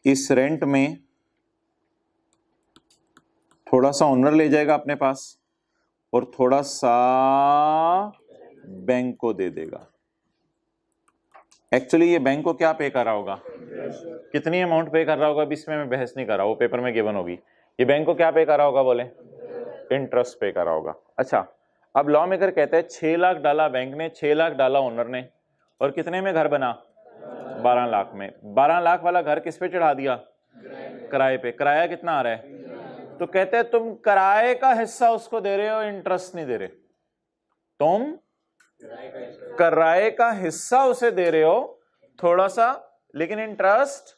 इस रेंट में थोड़ा सा ओनर ले जाएगा अपने पास और थोड़ा सा बैंक को दे देगा। एक्चुअली ये बैंक को क्या पे कर रहा होगा, कितनी अमाउंट पे कर रहा होगा, अभी इसमें मैं बहस नहीं कर रहा, वो पेपर में गिवन होगी। ये बैंक को क्या पे कर रहा होगा, बोले इंटरेस्ट पे कर रहा होगा। अच्छा, अब लॉ मेकर कहता है 6 लाख डाला बैंक ने, 6 लाख डाला ओनर ने, और कितने में घर बना, 12 लाख में। 12 लाख वाला घर किस पे चढ़ा दिया, किराए पे। किराया कितना आ रहा है, तो कहते हैं तुम किराए का हिस्सा उसको दे रहे हो, इंटरेस्ट नहीं दे रहे। तुम किराए का हिस्सा उसे दे रहे हो थोड़ा सा, लेकिन इंटरेस्ट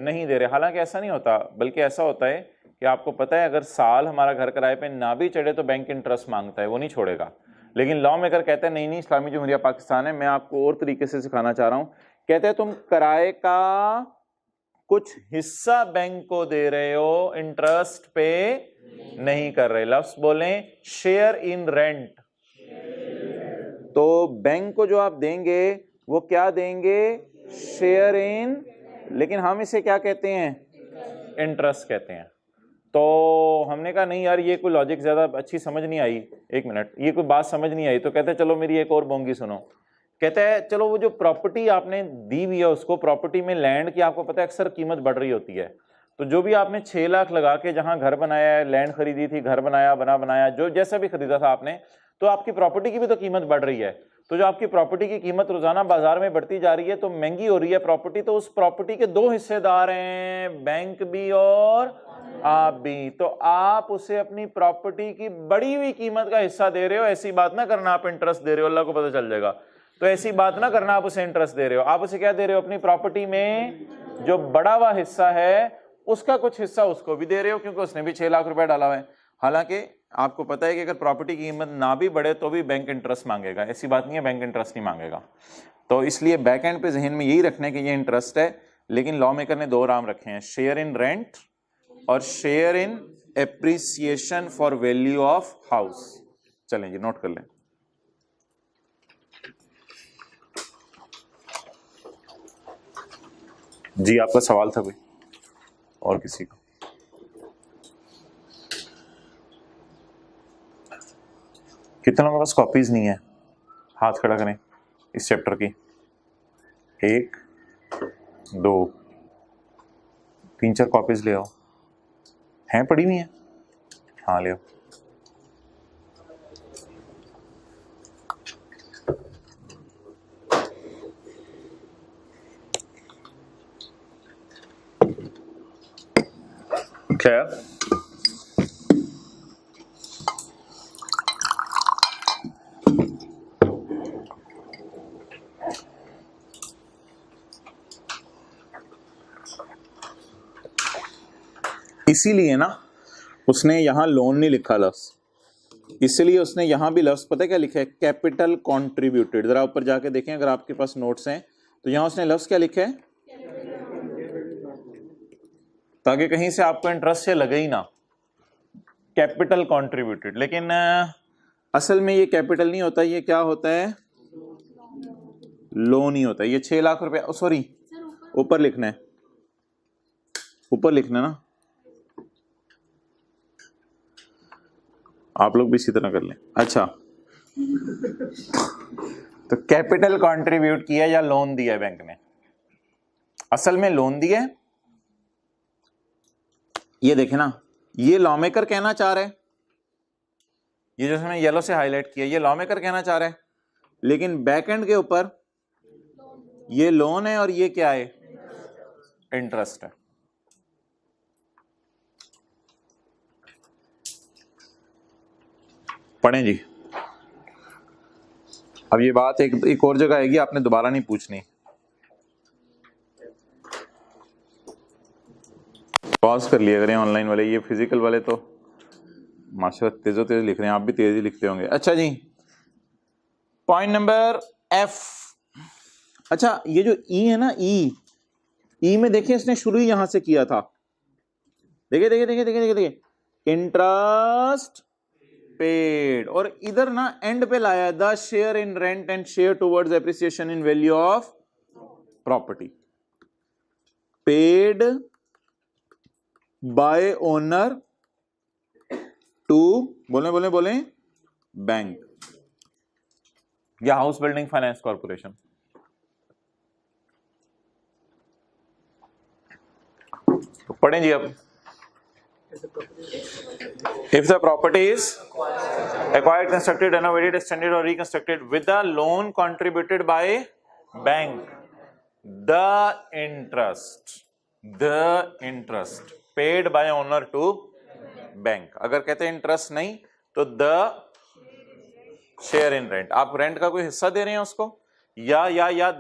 नहीं दे रहे। हालांकि ऐसा नहीं होता, बल्कि ऐसा होता है कि आपको पता है अगर साल हमारा घर किराए पे ना भी चढ़े तो बैंक इंटरेस्ट मांगता है, वो नहीं छोड़ेगा। लेकिन लॉ मेकर कहते हैं नहीं नहीं, इस्लामी जमहूरिया पाकिस्तान है, मैं आपको और तरीके से सिखाना चाह रहा हूं। कहते हैं तुम किराए का कुछ हिस्सा बैंक को दे रहे हो, इंटरेस्ट पे नहीं कर रहे। लफ्ज बोलें शेयर इन रेंट। तो बैंक को जो आप देंगे वो क्या देंगे, शेयर इन, लेकिन हम इसे क्या कहते हैं, इंटरेस्ट कहते हैं। तो हमने कहा नहीं यार ये कोई लॉजिक ज्यादा अच्छी समझ नहीं आई, एक मिनट, ये कोई बात समझ नहीं आई। तो कहते हैं चलो मेरी एक और बोंगी सुनो। कहते हैं चलो वो जो प्रॉपर्टी आपने दी हुई है उसको, प्रॉपर्टी में लैंड की आपको पता है अक्सर कीमत बढ़ रही होती है। तो जो भी आपने 6 लाख लगा के जहां घर बनाया है, लैंड खरीदी थी, घर बनाया, बनाया, जो जैसा भी खरीदा था आपने, तो आपकी प्रॉपर्टी की भी तो कीमत बढ़ रही है। तो जो आपकी प्रॉपर्टी की कीमत रोजाना बाजार में बढ़ती जा रही है, तो महंगी हो रही है प्रॉपर्टी, तो उस प्रॉपर्टी के 2 हिस्सेदार हैं, बैंक भी और आप भी। तो आप उसे अपनी प्रॉपर्टी की बढ़ी हुई कीमत का हिस्सा दे रहे हो। ऐसी बात ना करना आप इंटरेस्ट दे रहे हो, अल्लाह को पता चल जाएगा। तो ऐसी बात ना करना आप उसे इंटरेस्ट दे रहे हो, आप उसे क्या दे रहे हो, अपनी प्रॉपर्टी में जो बड़ा हुआ हिस्सा है उसका कुछ हिस्सा उसको भी दे रहे हो, क्योंकि उसने भी 6 लाख रुपए डाला हुआ है। हालांकि आपको पता है कि अगर प्रॉपर्टी की कीमत ना भी बढ़े तो भी बैंक इंटरेस्ट मांगेगा, ऐसी बात नहीं है बैंक इंटरेस्ट नहीं मांगेगा। तो इसलिए बैक एंड पे जहन में यही रखना है कि ये इंटरेस्ट है। लेकिन लॉ मेकर ने 2 नाम रखे हैं, शेयर इन रेंट और share in appreciation for value of house. चलें जी नोट कर लें। जी आपका सवाल था कोई और किसी का? कितने लोगों के पास कॉपीज नहीं है, हाथ खड़ा करें इस चैप्टर की। 1 2 3 4 कॉपीज ले आओ, हैं पड़ी हुई हैं, हाँ ले आओ। खैर इसीलिए ना उसने यहां लोन नहीं लिखा लफ्ज, इसलिए उसने यहां भी लफ्ज पता है क्या लिखा है, कैपिटल कॉन्ट्रीब्यूटेड। जरा ऊपर जाके देखें अगर आपके पास नोट्स हैं तो यहां उसने लफ्ज क्या लिखा है, ताकि कहीं से आपको इंटरेस्ट से लगे ही ना, कैपिटल कॉन्ट्रीब्यूटेड। लेकिन असल में ये कैपिटल नहीं होता, ये क्या होता है, लोन ही होता है। ये 6 लाख रुपए, सॉरी ऊपर लिखना है, ऊपर लिखना ना, आप लोग भी इसी तरह कर लें। अच्छा तो कैपिटल कंट्रीब्यूट किया या लोन दिया बैंक ने, असल में लोन दिया है। ये देखे ना, ये लॉ मेकर कहना चाह रहा है, ये जो मैंने येलो से हाईलाइट किया ये लॉ मेकर कहना चाह रहा है, लेकिन बैक एंड के ऊपर ये लोन है और ये क्या है, इंटरेस्ट है। पढ़ें जी। अब ये बात एक और जगह आएगी, आपने दोबारा नहीं पूछनी। पॉज कर लिया करें ऑनलाइन वाले, ये फिजिकल वाले तो माशाल्लाह तेजो तेज लिख रहे हैं, आप भी तेज ही लिखते होंगे। अच्छा जी, पॉइंट नंबर एफ। अच्छा ये जो ई है ना, ई में देखिए इसने शुरू ही यहां से किया था, देखिए देखिए देखिए देखिए देखिए, इंटरेस्ट पेड, और इधर ना एंड पे लाया the share in rent and share towards appreciation in value of property paid by owner to, बोले बोले बोले, बैंक। या हाउस बिल्डिंग फाइनेंस कॉर्पोरेशन? तो पढ़ें जी अब। If the property is acquired, constructed, renovated, extended or reconstructed with a loan contributed by bank, the interest paid by owner to bank. अगर कहते हैं इंटरेस्ट नहीं तो the share in rent, आप rent का कोई हिस्सा दे रहे हैं उसको, या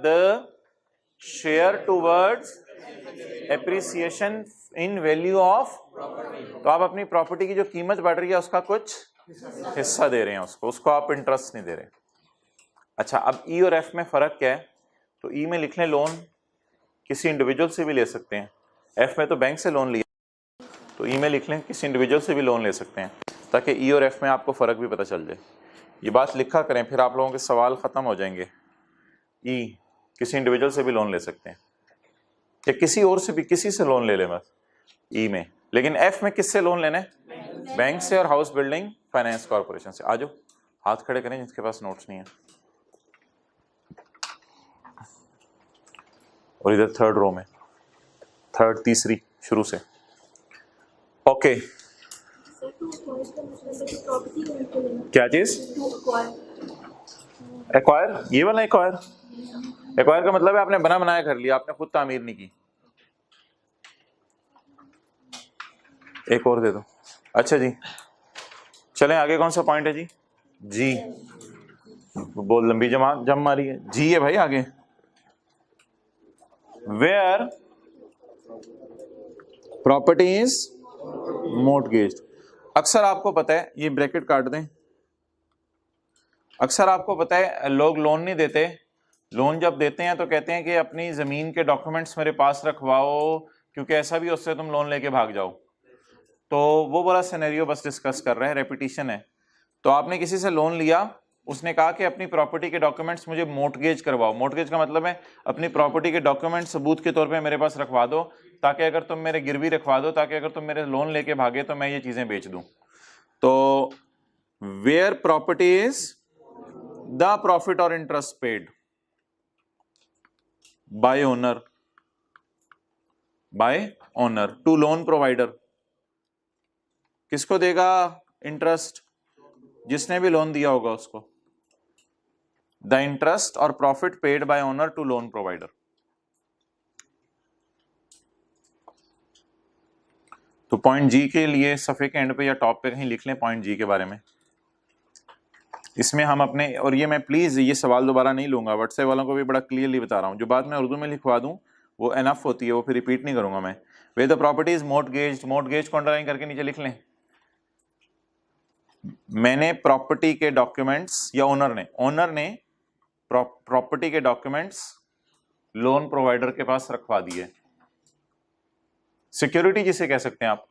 the share towards appreciation in value of, तो आप अपनी प्रॉपर्टी की जो कीमत बढ़ रही है उसका कुछ हिस्सा दे रहे हैं उसको आप इंटरेस्ट नहीं दे रहे। अच्छा, अब ई और एफ में फर्क क्या है? तो ई में लिख लें लोन किसी इंडिविजुअल से भी ले सकते हैं, एफ में तो बैंक से लोन लिया, तो ई में लिख लें किसी इंडिविजुअल से भी लोन ले सकते हैं, ताकि ई और एफ में आपको फर्क भी पता चल जाए। ये बात लिखा करें, फिर आप लोगों के सवाल खत्म हो जाएंगे। ई किसी इंडिविजुअल से भी लोन ले सकते हैं, या किसी और से भी, किसी से लोन ले लें बस ई में, लेकिन एफ में किससे लोन लेना है? बैंक से और हाउस बिल्डिंग फाइनेंस कॉर्पोरेशन से। आ जाओ, हाथ खड़े करें जिसके पास नोट्स नहीं है। और इधर थर्ड रो में, तीसरी शुरू से। ओके, क्या चीज? एक्वायर, ये वाला एक्वायर का मतलब है आपने बना बनाया कर लिया, आपने खुद तामीर नहीं की। एक और दे दो। अच्छा जी, चलें आगे। कौन सा पॉइंट है जी? जी, बहुत लंबी जम मारी है। जी है भाई आगे। वेयर प्रॉपर्टी इज मॉर्टगेज्ड, अक्सर आपको पता है, ये ब्रैकेट काट दें, अक्सर आपको पता है लोग लोन नहीं देते। लोन जब देते हैं तो कहते हैं कि अपनी जमीन के डॉक्यूमेंट्स मेरे पास रखवाओ, क्योंकि ऐसा भी उससे तुम लोन लेके भाग जाओ। तो वो वाला सिनेरियो बस डिस्कस कर रहे हैं, रेपिटेशन है। तो आपने किसी से लोन लिया, उसने कहा कि अपनी प्रॉपर्टी के डॉक्यूमेंट्स मुझे मोर्टगेज करवाओ। मोर्टगेज का मतलब है अपनी प्रॉपर्टी के डॉक्यूमेंट सबूत के तौर पे मेरे पास रखवा दो, ताकि अगर तुम मेरे गिरवी रखवा दो, ताकि अगर तुम मेरे लोन लेके भागे तो मैं ये चीजें बेच दूं। तो where property is the profit और interest paid by owner to loan provider. किसको देगा इंटरेस्ट? जिसने भी लोन दिया होगा उसको। द इंटरेस्ट और profit paid by owner to loan provider. तो पॉइंट जी के लिए सफे के एंड पे या टॉप पे कहीं लिख लें पॉइंट जी के बारे में। इसमें हम अपने, और ये मैं प्लीज ये सवाल दोबारा नहीं लूंगा, व्हाट्सएप वालों को भी बड़ा क्लियरली बता रहा हूं, जो बात मैं उर्दू में लिखवा दूं वो एनफ होती है, वो फिर रिपीट नहीं करूंगा मैं। Where the property is mortgaged, mortgage को अंडरलाइन करके नीचे लिख लें। मैंने प्रॉपर्टी के डॉक्यूमेंट्स, या ओनर ने प्रॉपर्टी के डॉक्यूमेंट्स लोन प्रोवाइडर के पास रखवा दिए। सिक्योरिटी जिसे कह सकते हैं आप।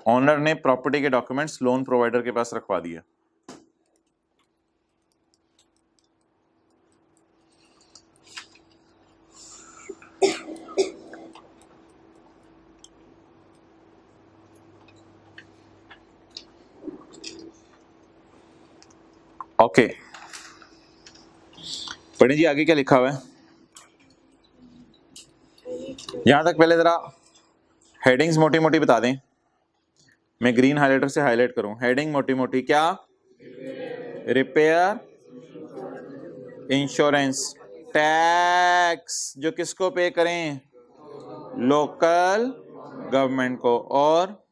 ओनर ने प्रॉपर्टी के डॉक्यूमेंट्स लोन प्रोवाइडर के पास रखवा दिए। ओके, पढ़िए जी आगे क्या लिखा हुआ है। यहां तक पहले जरा हेडिंग्स मोटी मोटी बता दें, मैं ग्रीन हाइलाइटर से हाईलाइट करूं। हेडिंग मोटी मोटी क्या? रिपेयर, इंश्योरेंस, टैक्स जो किसको पे करें? लोकल गवर्नमेंट को, और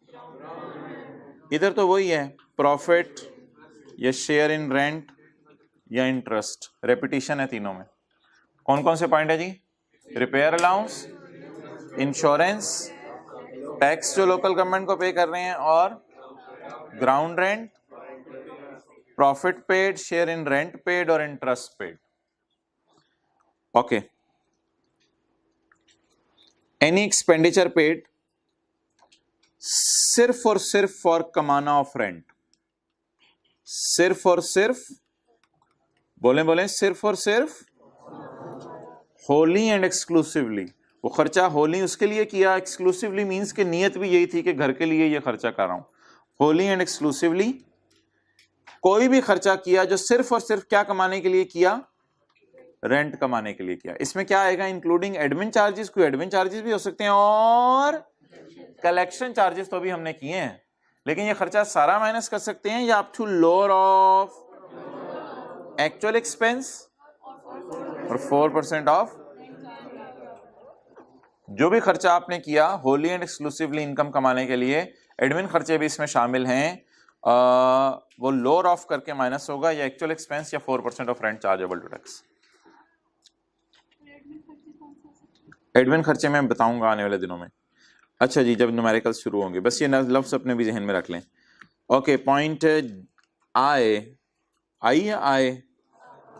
इधर तो वही है, प्रॉफिट या शेयर इन रेंट या इंटरेस्ट। रेपिटेशन है तीनों में। कौन कौन से पॉइंट है जी? रिपेयर अलाउंस, इंश्योरेंस, टैक्स जो लोकल गवर्नमेंट को पे कर रहे हैं, और ground rent, profit paid, share in rent paid और interest paid. Okay, any expenditure paid सिर्फ और सिर्फ फॉर कमाना ऑफ रेंट, सिर्फ और सिर्फ, बोले सिर्फ और सिर्फ, होली एंड एक्सक्लूसिवली। वो खर्चा होली उसके लिए किया, एक्सक्लूसिवली मींस कि नियत भी यही थी कि घर के लिए ये खर्चा कर रहा हूं। होली एंड एक्सक्लूसिवली कोई भी खर्चा किया जो सिर्फ और सिर्फ क्या कमाने के लिए किया, रेंट कमाने के लिए किया। इसमें क्या आएगा, इंक्लूडिंग एडमिन चार्जेस, कोई एडमिन चार्जेस भी हो सकते हैं और कलेक्शन चार्जेस तो भी हमने किए हैं, लेकिन ये खर्चा सारा माइनस कर सकते हैं या up to lower of actual expense और 4% ऑफ जो भी खर्चा आपने किया होली एंड एक्सक्लूसिवली इनकम कमाने के लिए, एडमिन खर्चे भी इसमें शामिल हैं, वो लोअर ऑफ करके माइनस होगा या एक्चुअल एक्सपेंस या 4% of rent chargeable to tax. Admin खर्चे मैं बताऊंगा आने वाले दिनों में। अच्छा जी, जब न्यूमेरिकल शुरू होंगे, बस ये लफ्ज अपने भी जहन में रख लें। ओके, पॉइंट आए, आई आए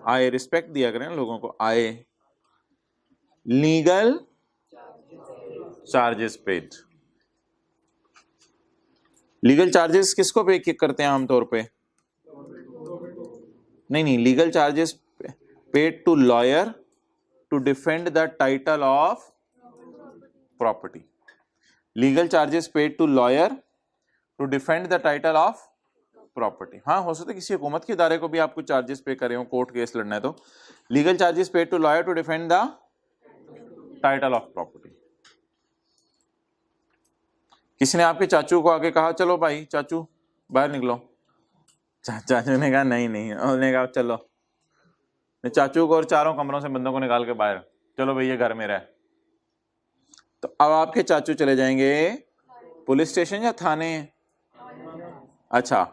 आए, रिस्पेक्ट दिया करें लोगों को। आए, legal charges paid. Legal charges किसको पे करते हैं आमतौर पे? नहीं, legal charges paid to lawyer to defend the title of property. Legal charges paid to lawyer to defend the title of property. हाँ, हो सकता है किसी हुकूमत के इदारे को भी आपको चार्जेस पे करे हो, कोर्ट केस लड़ना है तो। Legal charges paid to lawyer to defend the title of property. किसी ने आपके चाचू को आके कहा चलो भाई चाचू बाहर निकलो, चाचू ने कहा नहीं, उन्होंने कहा चलो, चाचू को और चारों कमरों से बंदों को निकाल के बाहर, चलो भाई ये घर मेरा है। तो अब आपके चाचू चले जाएंगे पुलिस स्टेशन या थाने? अच्छा,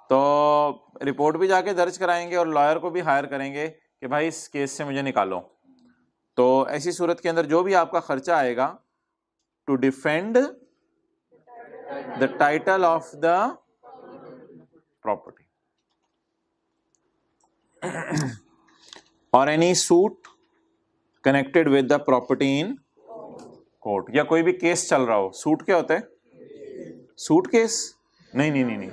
तो रिपोर्ट भी जाके दर्ज कराएंगे और लॉयर को भी हायर करेंगे कि भाई इस केस से मुझे निकालो। तो ऐसी सूरत के अंदर जो भी आपका खर्चा आएगा to defend the title of the property और any suit connected with the property in court, या कोई भी केस चल रहा हो। सूट क्या होता है? Suit case? नहीं,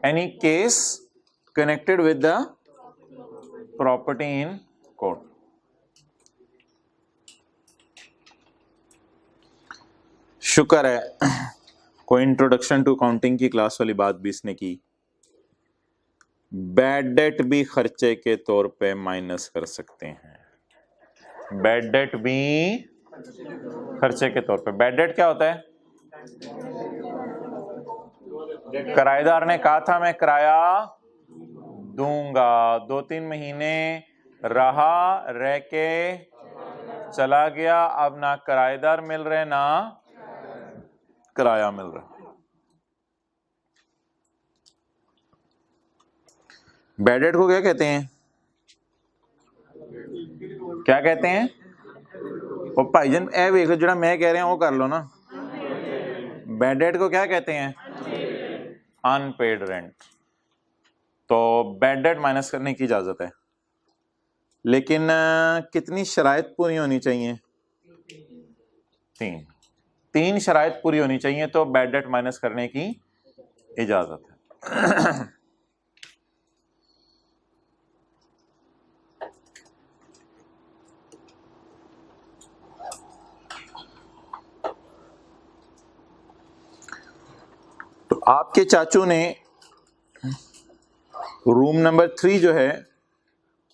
any case connected with the property in court. शुक्र है कोई इंट्रोडक्शन टू अकाउंटिंग की क्लास वाली बात भी इसने की। बैड डेट भी खर्चे के तौर पे माइनस कर सकते हैं। बैड डेट भी खर्चे के तौर पे। बैड डेट क्या होता है? किराएदार ने कहा था मैं किराया दूंगा, 2-3 महीने रहा, रह के चला गया, अब ना किराएदार मिल रहे ना किराया मिल रहा। बैड डेट को क्या कहते हैं? क्या कहते हैं? ओ भाईजन ए देख लो, जो मैं कह रहा हूं वो कर लो ना। बैड डेट को क्या कहते हैं? Unpaid rent. तो बैड डेट माइनस करने की इजाजत है, लेकिन कितनी शराइत पूरी होनी चाहिए? 3 शराइत पूरी होनी चाहिए तो बैड डेट माइनस करने की इजाजत है। तो आपके चाचू ने रूम नंबर 3 जो है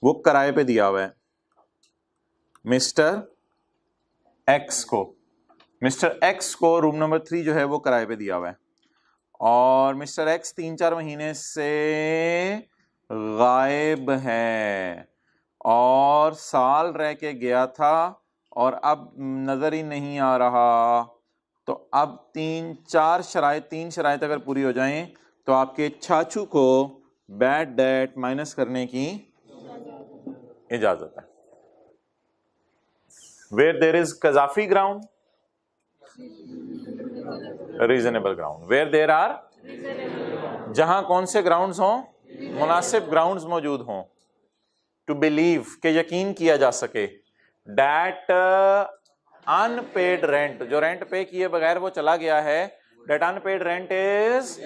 वो किराए पे दिया हुआ है मिस्टर एक्स को। मिस्टर एक्स को रूम नंबर 3 जो है वो किराए पे दिया हुआ है और मिस्टर एक्स 3-4 महीने से गायब है और साल रह के गया था और अब नजर ही नहीं आ रहा। तो अब 3 शराइत अगर पूरी हो जाएं तो आपके चाचू को बैड डेट माइनस करने की इजाजत है। वेयर देयर इज कजाफी ground, reasonable ground. Where there are, जहां कौन से ग्राउंड्स हों? मुनासिब ग्राउंड्स मौजूद हों टू बिलीव, के यकीन किया जा सके दैट अनपेड रेंट, जो रेंट पे किए बगैर वो चला गया है, दैट अनपेड रेंट इज,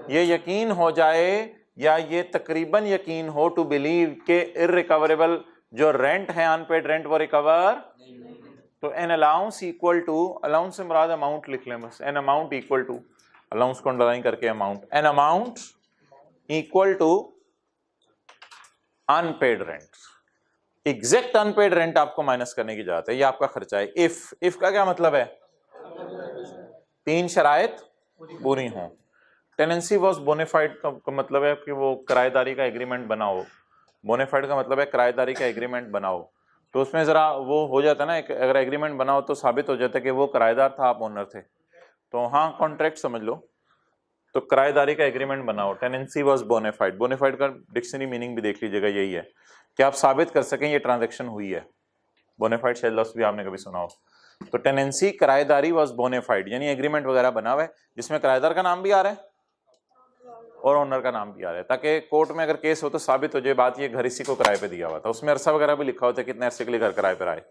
ये यकीन हो जाए या ये तकरीबन यकीन हो टू बिलीव के इररिकवरेबल जो रेंट है, अनपेड रेंट, वो रिकवर। तो an allowance equal to, allowance से मुराद अमाउंट लिख लें बस, an amount equal to, allowance को अंडरलाइन करके amount, an amount equal to unpaid rent. Exact unpaid rent आपको माइनस करने की जरूरत है, ये आपका खर्चा है। इफ का क्या मतलब है? तीन शराइत पूरी हों। टेनेंसी वॉज बोनेफाइड का मतलब है कि वो किराएदारी का एग्रीमेंट बनाओ। बोनेफाइड का मतलब है किराएदारी का एग्रीमेंट बनाओ। तो उसमें जरा वो हो जाता है ना, अगर एग्रीमेंट बनाओ तो साबित हो जाता है कि वो किराएदार था, आप ओनर थे। तो हाँ, कॉन्ट्रैक्ट समझ लो। तो किराएदारी का एग्रीमेंट बनाओ। Tenancy was bona fide. बोनेफाइड का डिक्शनरी मीनिंग भी देख लीजिएगा, यही है कि आप साबित कर सकें ये ट्रांजैक्शन हुई है। बोनेफाइड शेल लॉस भी आपने कभी सुना हो। तो टेनेंसी किराएदारी वॉज बोनेफाइड, यानी एग्रीमेंट वगैरह बना हुआ है जिसमें किराएदार का नाम भी आ रहा है और ओनर का नाम भी आ रहा है, ताकि कोर्ट में अगर केस हो तो साबित हो जाए बात ये घर इसी को किराए पे दिया हुआ था। उसमें अरसा वगैरह भी लिखा होता है कितने अरसे के लिए घर किराए पर आए,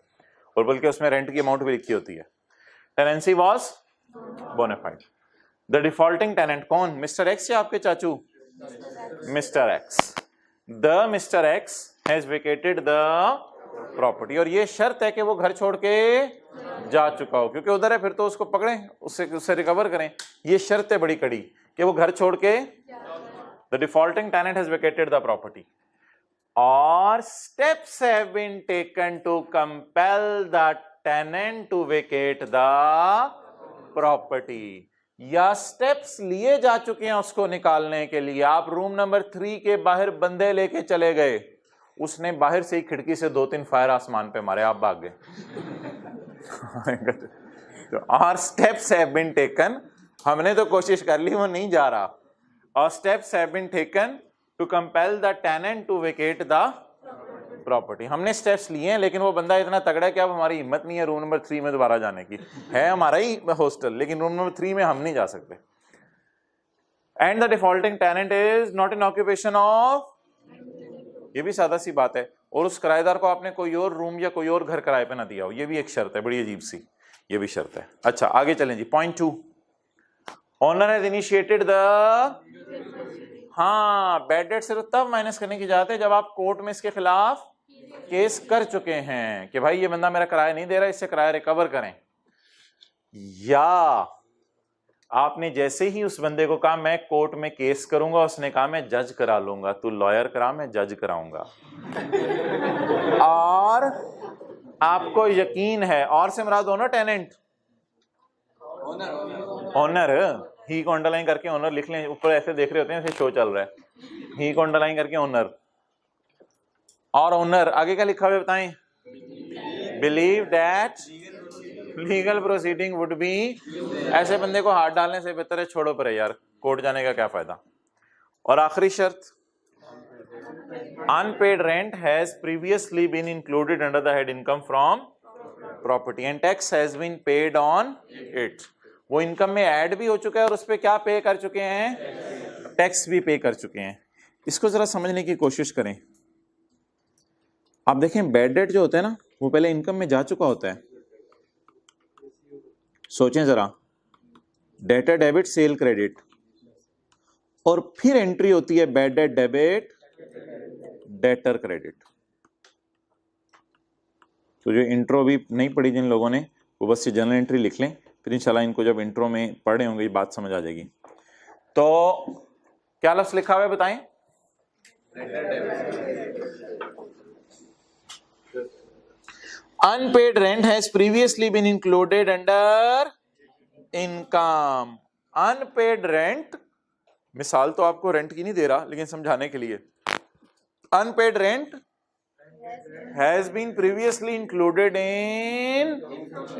और बल्कि उसमें रेंट की अमाउंट भी लिखी होती है। Tenancy was bona fide. The defaulting tenant कौन? मिस्टर एक्स या आपके चाचू? Mister X. The mister X has vacated the property, और ये शर्त है कि वो घर छोड़ के जा चुका हो, क्योंकि उधर है फिर तो उसको पकड़ें, उससे रिकवर करें। ये शर्त है बड़ी कड़ी कि वो घर छोड़ के, the defaulting tenant has vacated the property, और steps have been taken to compel the tenant to vacate the property, या स्टेप्स लिए जा चुके हैं उसको निकालने के लिए। आप रूम नंबर 3 के बाहर बंदे लेके चले गए, उसने बाहर से ही खिड़की से 2-3 फायर आसमान पे मारे, आप भाग गए। तो और स्टेप्स हैव बीन टेकन, हमने तो कोशिश कर ली, वो नहीं जा रहा। और steps have been taken to compel the tenant to vacate the property, हमने स्टेप्स लिए हैं, लेकिन वो बंदा इतना तगड़ा है कि अब हमारी हिम्मत नहीं है रूम नंबर 3 में दोबारा जाने की। है हमारा ही हॉस्टल, लेकिन रूम नंबर 3 में हम नहीं जा सकते। And the defaulting tenant is not in occupation of, ये भी सादा सी बात है, और उस किराएदार को आपने कोई और रूम या कोई और घर किराए पे ना दिया हो, ये भी एक शर्त है, बड़ी अजीब सी, ये भी शर्त है। अच्छा आगे चलें जी। Point 2, owner has initiated the, हाँ, बैड डेट सिर्फ तब माइनस करने की जरूरत है जब आप कोर्ट में इसके खिलाफ केस कर चुके हैं कि भाई ये बंदा मेरा किराया नहीं दे रहा, इससे किराया रिकवर करें। या आपने जैसे ही उस बंदे को कहा मैं कोर्ट में केस करूंगा, उसने कहा मैं जज करा लूंगा, तू लॉयर करा, मैं जज कराऊंगा। और आपको यकीन है, और से मुराद ओनर टेनेंट, ओनर, ही को अंडरलाइन करके ओनर लिख लें, ऊपर ऐसे देख रहे होते हैं, ऐसे शो चल रहा है, ही को अंडरलाइन करके ओनर। और ओनर आगे क्या लिखा हुआ है बताएं? Believe that legal proceeding would be, ऐसे बंदे को हाथ डालने से बेहतर है छोड़ो पर यार, कोर्ट जाने का क्या फायदा। और आखिरी शर्त, unpaid rent has previously been included under the head income from property and tax has been paid on it, वो इनकम में ऐड भी हो चुका है और उस पर क्या पे कर चुके हैं? टैक्स भी पे कर चुके हैं। इसको जरा समझने की कोशिश करें। आप देखें बैड डेट जो होता है ना, वो पहले इनकम में जा चुका होता है। सोचें जरा, डेटर डेबिट सेल क्रेडिट, और फिर एंट्री होती है bad debt debit debtor credit. तो जो इंट्रो भी नहीं पढ़ी जिन लोगों ने, वो बस ये जनरल एंट्री लिख लें, फिर इंशाल्लाह इनको जब इंट्रो में पढ़े होंगे ये बात समझ आ जाएगी। तो क्या लफ्ज़ लिखा हुआ है बताएं? Unpaid rent has previously been included under income. Unpaid rent, मिसाल तो आपको रेंट की नहीं दे रहा, लेकिन समझाने के लिए, unpaid rent has been previously included in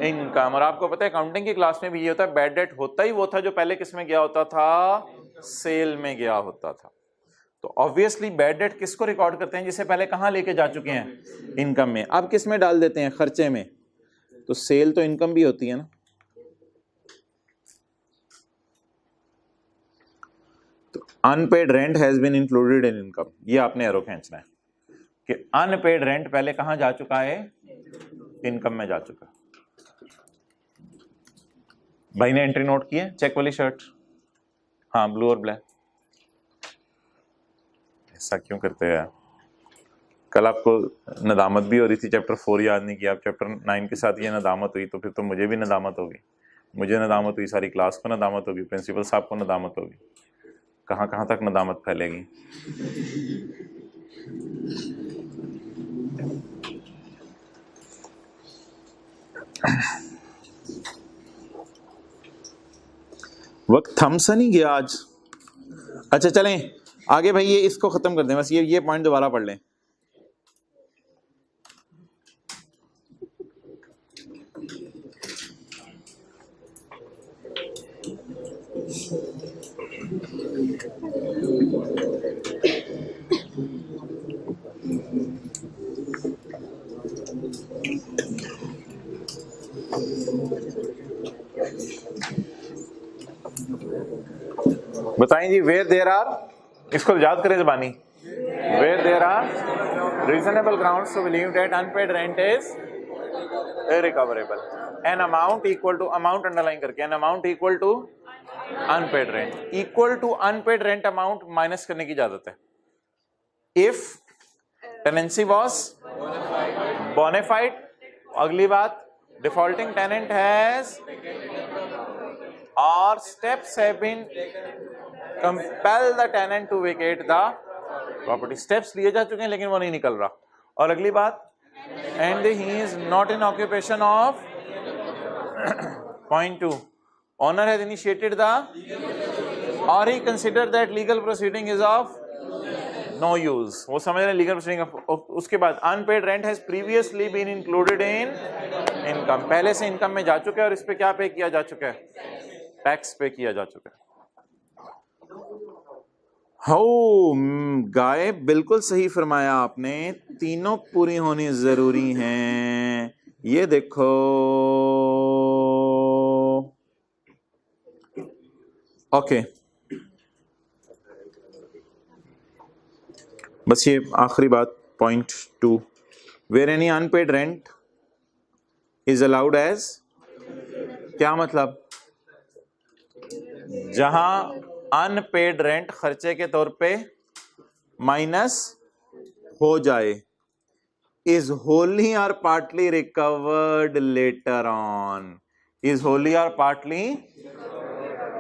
income. और आपको पता है अकाउंटिंग की क्लास में भी ये होता है, बैड डेट होता ही वो था जो पहले किस में गया होता था? सेल में गया होता था। तो ऑब्वियसली बैड डेट किसको रिकॉर्ड करते हैं? जिसे पहले कहां लेके जा चुके हैं? इनकम में। अब किस में डाल देते हैं? खर्चे में। तो सेल तो इनकम भी होती है ना। तो unpaid rent has been included in income, ये आपने एरो खींचना है कि अनपेड रेंट पहले कहां जा चुका है? इनकम में जा चुका। भाई ने एंट्री नोट की है? चेक वाली शर्ट, हाँ, ब्लू और ब्लैक। ऐसा क्यों करते हैं? कल आपको नदामत भी हो रही थी, चैप्टर 4 याद नहीं किया, आप चैप्टर 9 के साथ ये नदामत हुई, तो फिर तो मुझे भी नदामत होगी। मुझे नदामत हुई, सारी क्लास को नदामत होगी, प्रिंसिपल साहब को नदामत होगी। कहाँ कहाँ तक नदामत फैलेगी। वक्त थम सा नहीं गया आज। अच्छा चलें आगे भाई, ये इसको खत्म कर दें, बस ये पॉइंट दोबारा पढ़ लें। बताएं जी, वेयर देयर आर, इसको याद करें जबानी, where there are reasonable grounds to believe that unpaid rent is irrecoverable, an amount equal to, amount underline करके, an amount equal to unpaid rent, equal to unpaid rent amount minus करने की इजाजत है। If tenancy was bona fide, अगली बात defaulting tenant has or steps have been compel the tenant to vacate the property, steps लिए जा चुके हैं लेकिन वो नहीं निकल रहा। और अगली बात, and he is not in occupation of point 2, owner has initiated the or he considered that legal proceeding is of no use, वो समझ रहे लीगल प्रोसीडिंग। उसके बाद unpaid rent has previously been included in income, पहले से income में जा चुका है और इस पे क्या पे किया जा चुका है, टैक्स पे किया जा चुका है। हो गाय, बिल्कुल सही फरमाया आपने, तीनों पूरी होनी जरूरी हैं। ये देखो ओके, बस ये आखिरी बात, point 2, where any unpaid rent is allowed as, क्या मतलब, जहां अनपेड रेंट खर्चे के तौर पे माइनस हो जाए, इज होली और partly recovered later on, is Holi और पार्टली,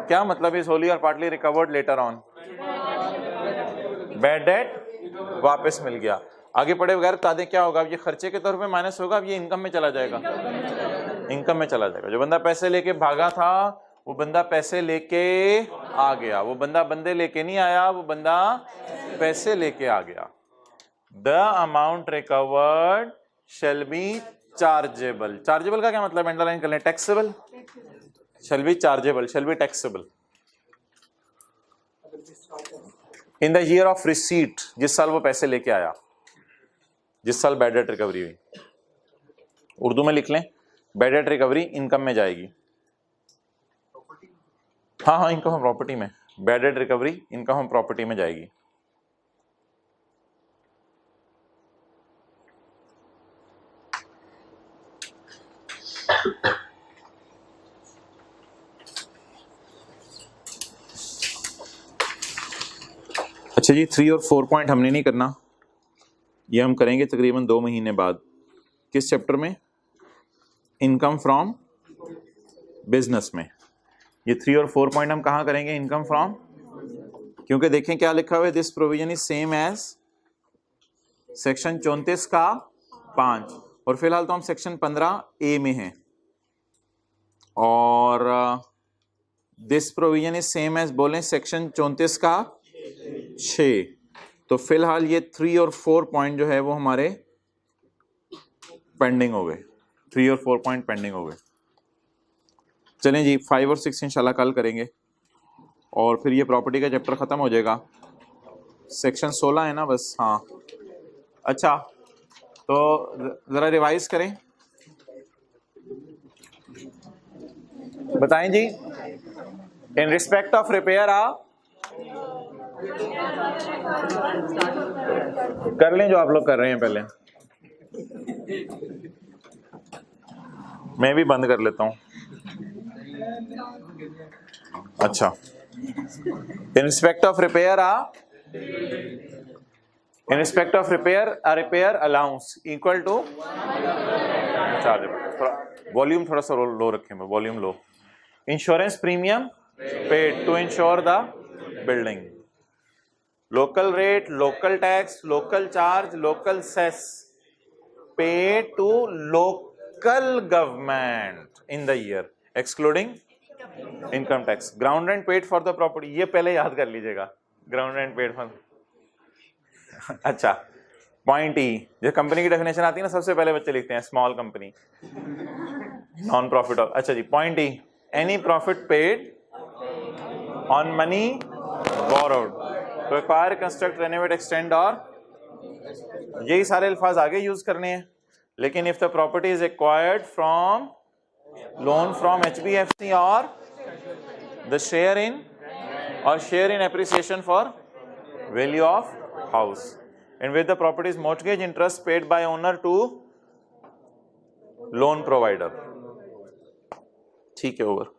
क्या मतलब इज होली और partly recovered later on, bad debt वापस मिल गया। आगे पढ़े बगैर बता दें क्या होगा, अब ये खर्चे के तौर पे माइनस होगा, अब ये इनकम में चला जाएगा, इनकम में चला जाएगा। जो बंदा पैसे लेके भागा था वो बंदा पैसे लेके आ गया, वो बंदा बंदे लेके नहीं आया, वो बंदा पैसे लेके आ गया। The amount recovered shall be chargeable, chargeable का क्या मतलब, अंडरलाइन कर लें, taxable, shall be chargeable, shall be taxable in the year of receipt, जिस साल वो पैसे लेके आया, जिस साल बैड डेट रिकवरी हुई। उर्दू में लिख लें, बैड डेट रिकवरी इनकम में जाएगी, हाँ इनकम हम प्रॉपर्टी में, बैड डेट रिकवरी इनकम हम प्रॉपर्टी में जाएगी। अच्छा जी, 3 और 4 पॉइंट हमने नहीं करना, ये हम करेंगे तकरीबन 2 महीने बाद। किस चैप्टर में, इनकम फ्रॉम बिजनेस में। ये 3 और 4 पॉइंट हम कहाँ करेंगे, इनकम फ्रॉम, क्योंकि देखें क्या लिखा हुआ है, this provision is same as section 34 का 5, और फिलहाल तो हम सेक्शन 15A में हैं, और this provision is same as बोलें सेक्शन 34 का 6। तो फिलहाल ये 3 और 4 पॉइंट जो है वो हमारे पेंडिंग हो गए, 3 और 4 पॉइंट पेंडिंग हो गए। चलें जी, 5 और 6 इंशाल्लाह कल करेंगे, और फिर ये प्रॉपर्टी का चैप्टर ख़त्म हो जाएगा। सेक्शन 16 है ना बस, हाँ। अच्छा तो ज़रा रिवाइज करें, बताएं जी, इन रिस्पेक्ट ऑफ रिपेयर कर लें जो आप लोग कर रहे हैं, पहले मैं भी बंद कर लेता हूं। अच्छा, in respect of repair in respect of repair repair allowance equal to chargeable, थोड़ा वॉल्यूम थोड़ा सा लो रखें, volume low. Insurance premium paid to insure the building, local rate, local tax, local charge, local cess paid to local government in the year excluding income tax. Ground rent paid for the property, ये पहले याद कर लीजिएगा, ground rent paid for. अच्छा, point ई, जो company की definition आती है ना सबसे पहले बच्चे लिखते हैं small company, non profit of. अच्छा जी, point E, any profit paid on money borrowed to acquire, construct, renovate, extend, और यही सारे अल्फाज आगे यूज करने हैं. लेकिन if the property is acquired from loan from HBFC और the share in appreciation for value of house, and with the property's mortgage interest paid by owner to loan provider. ठीक है, ओवर.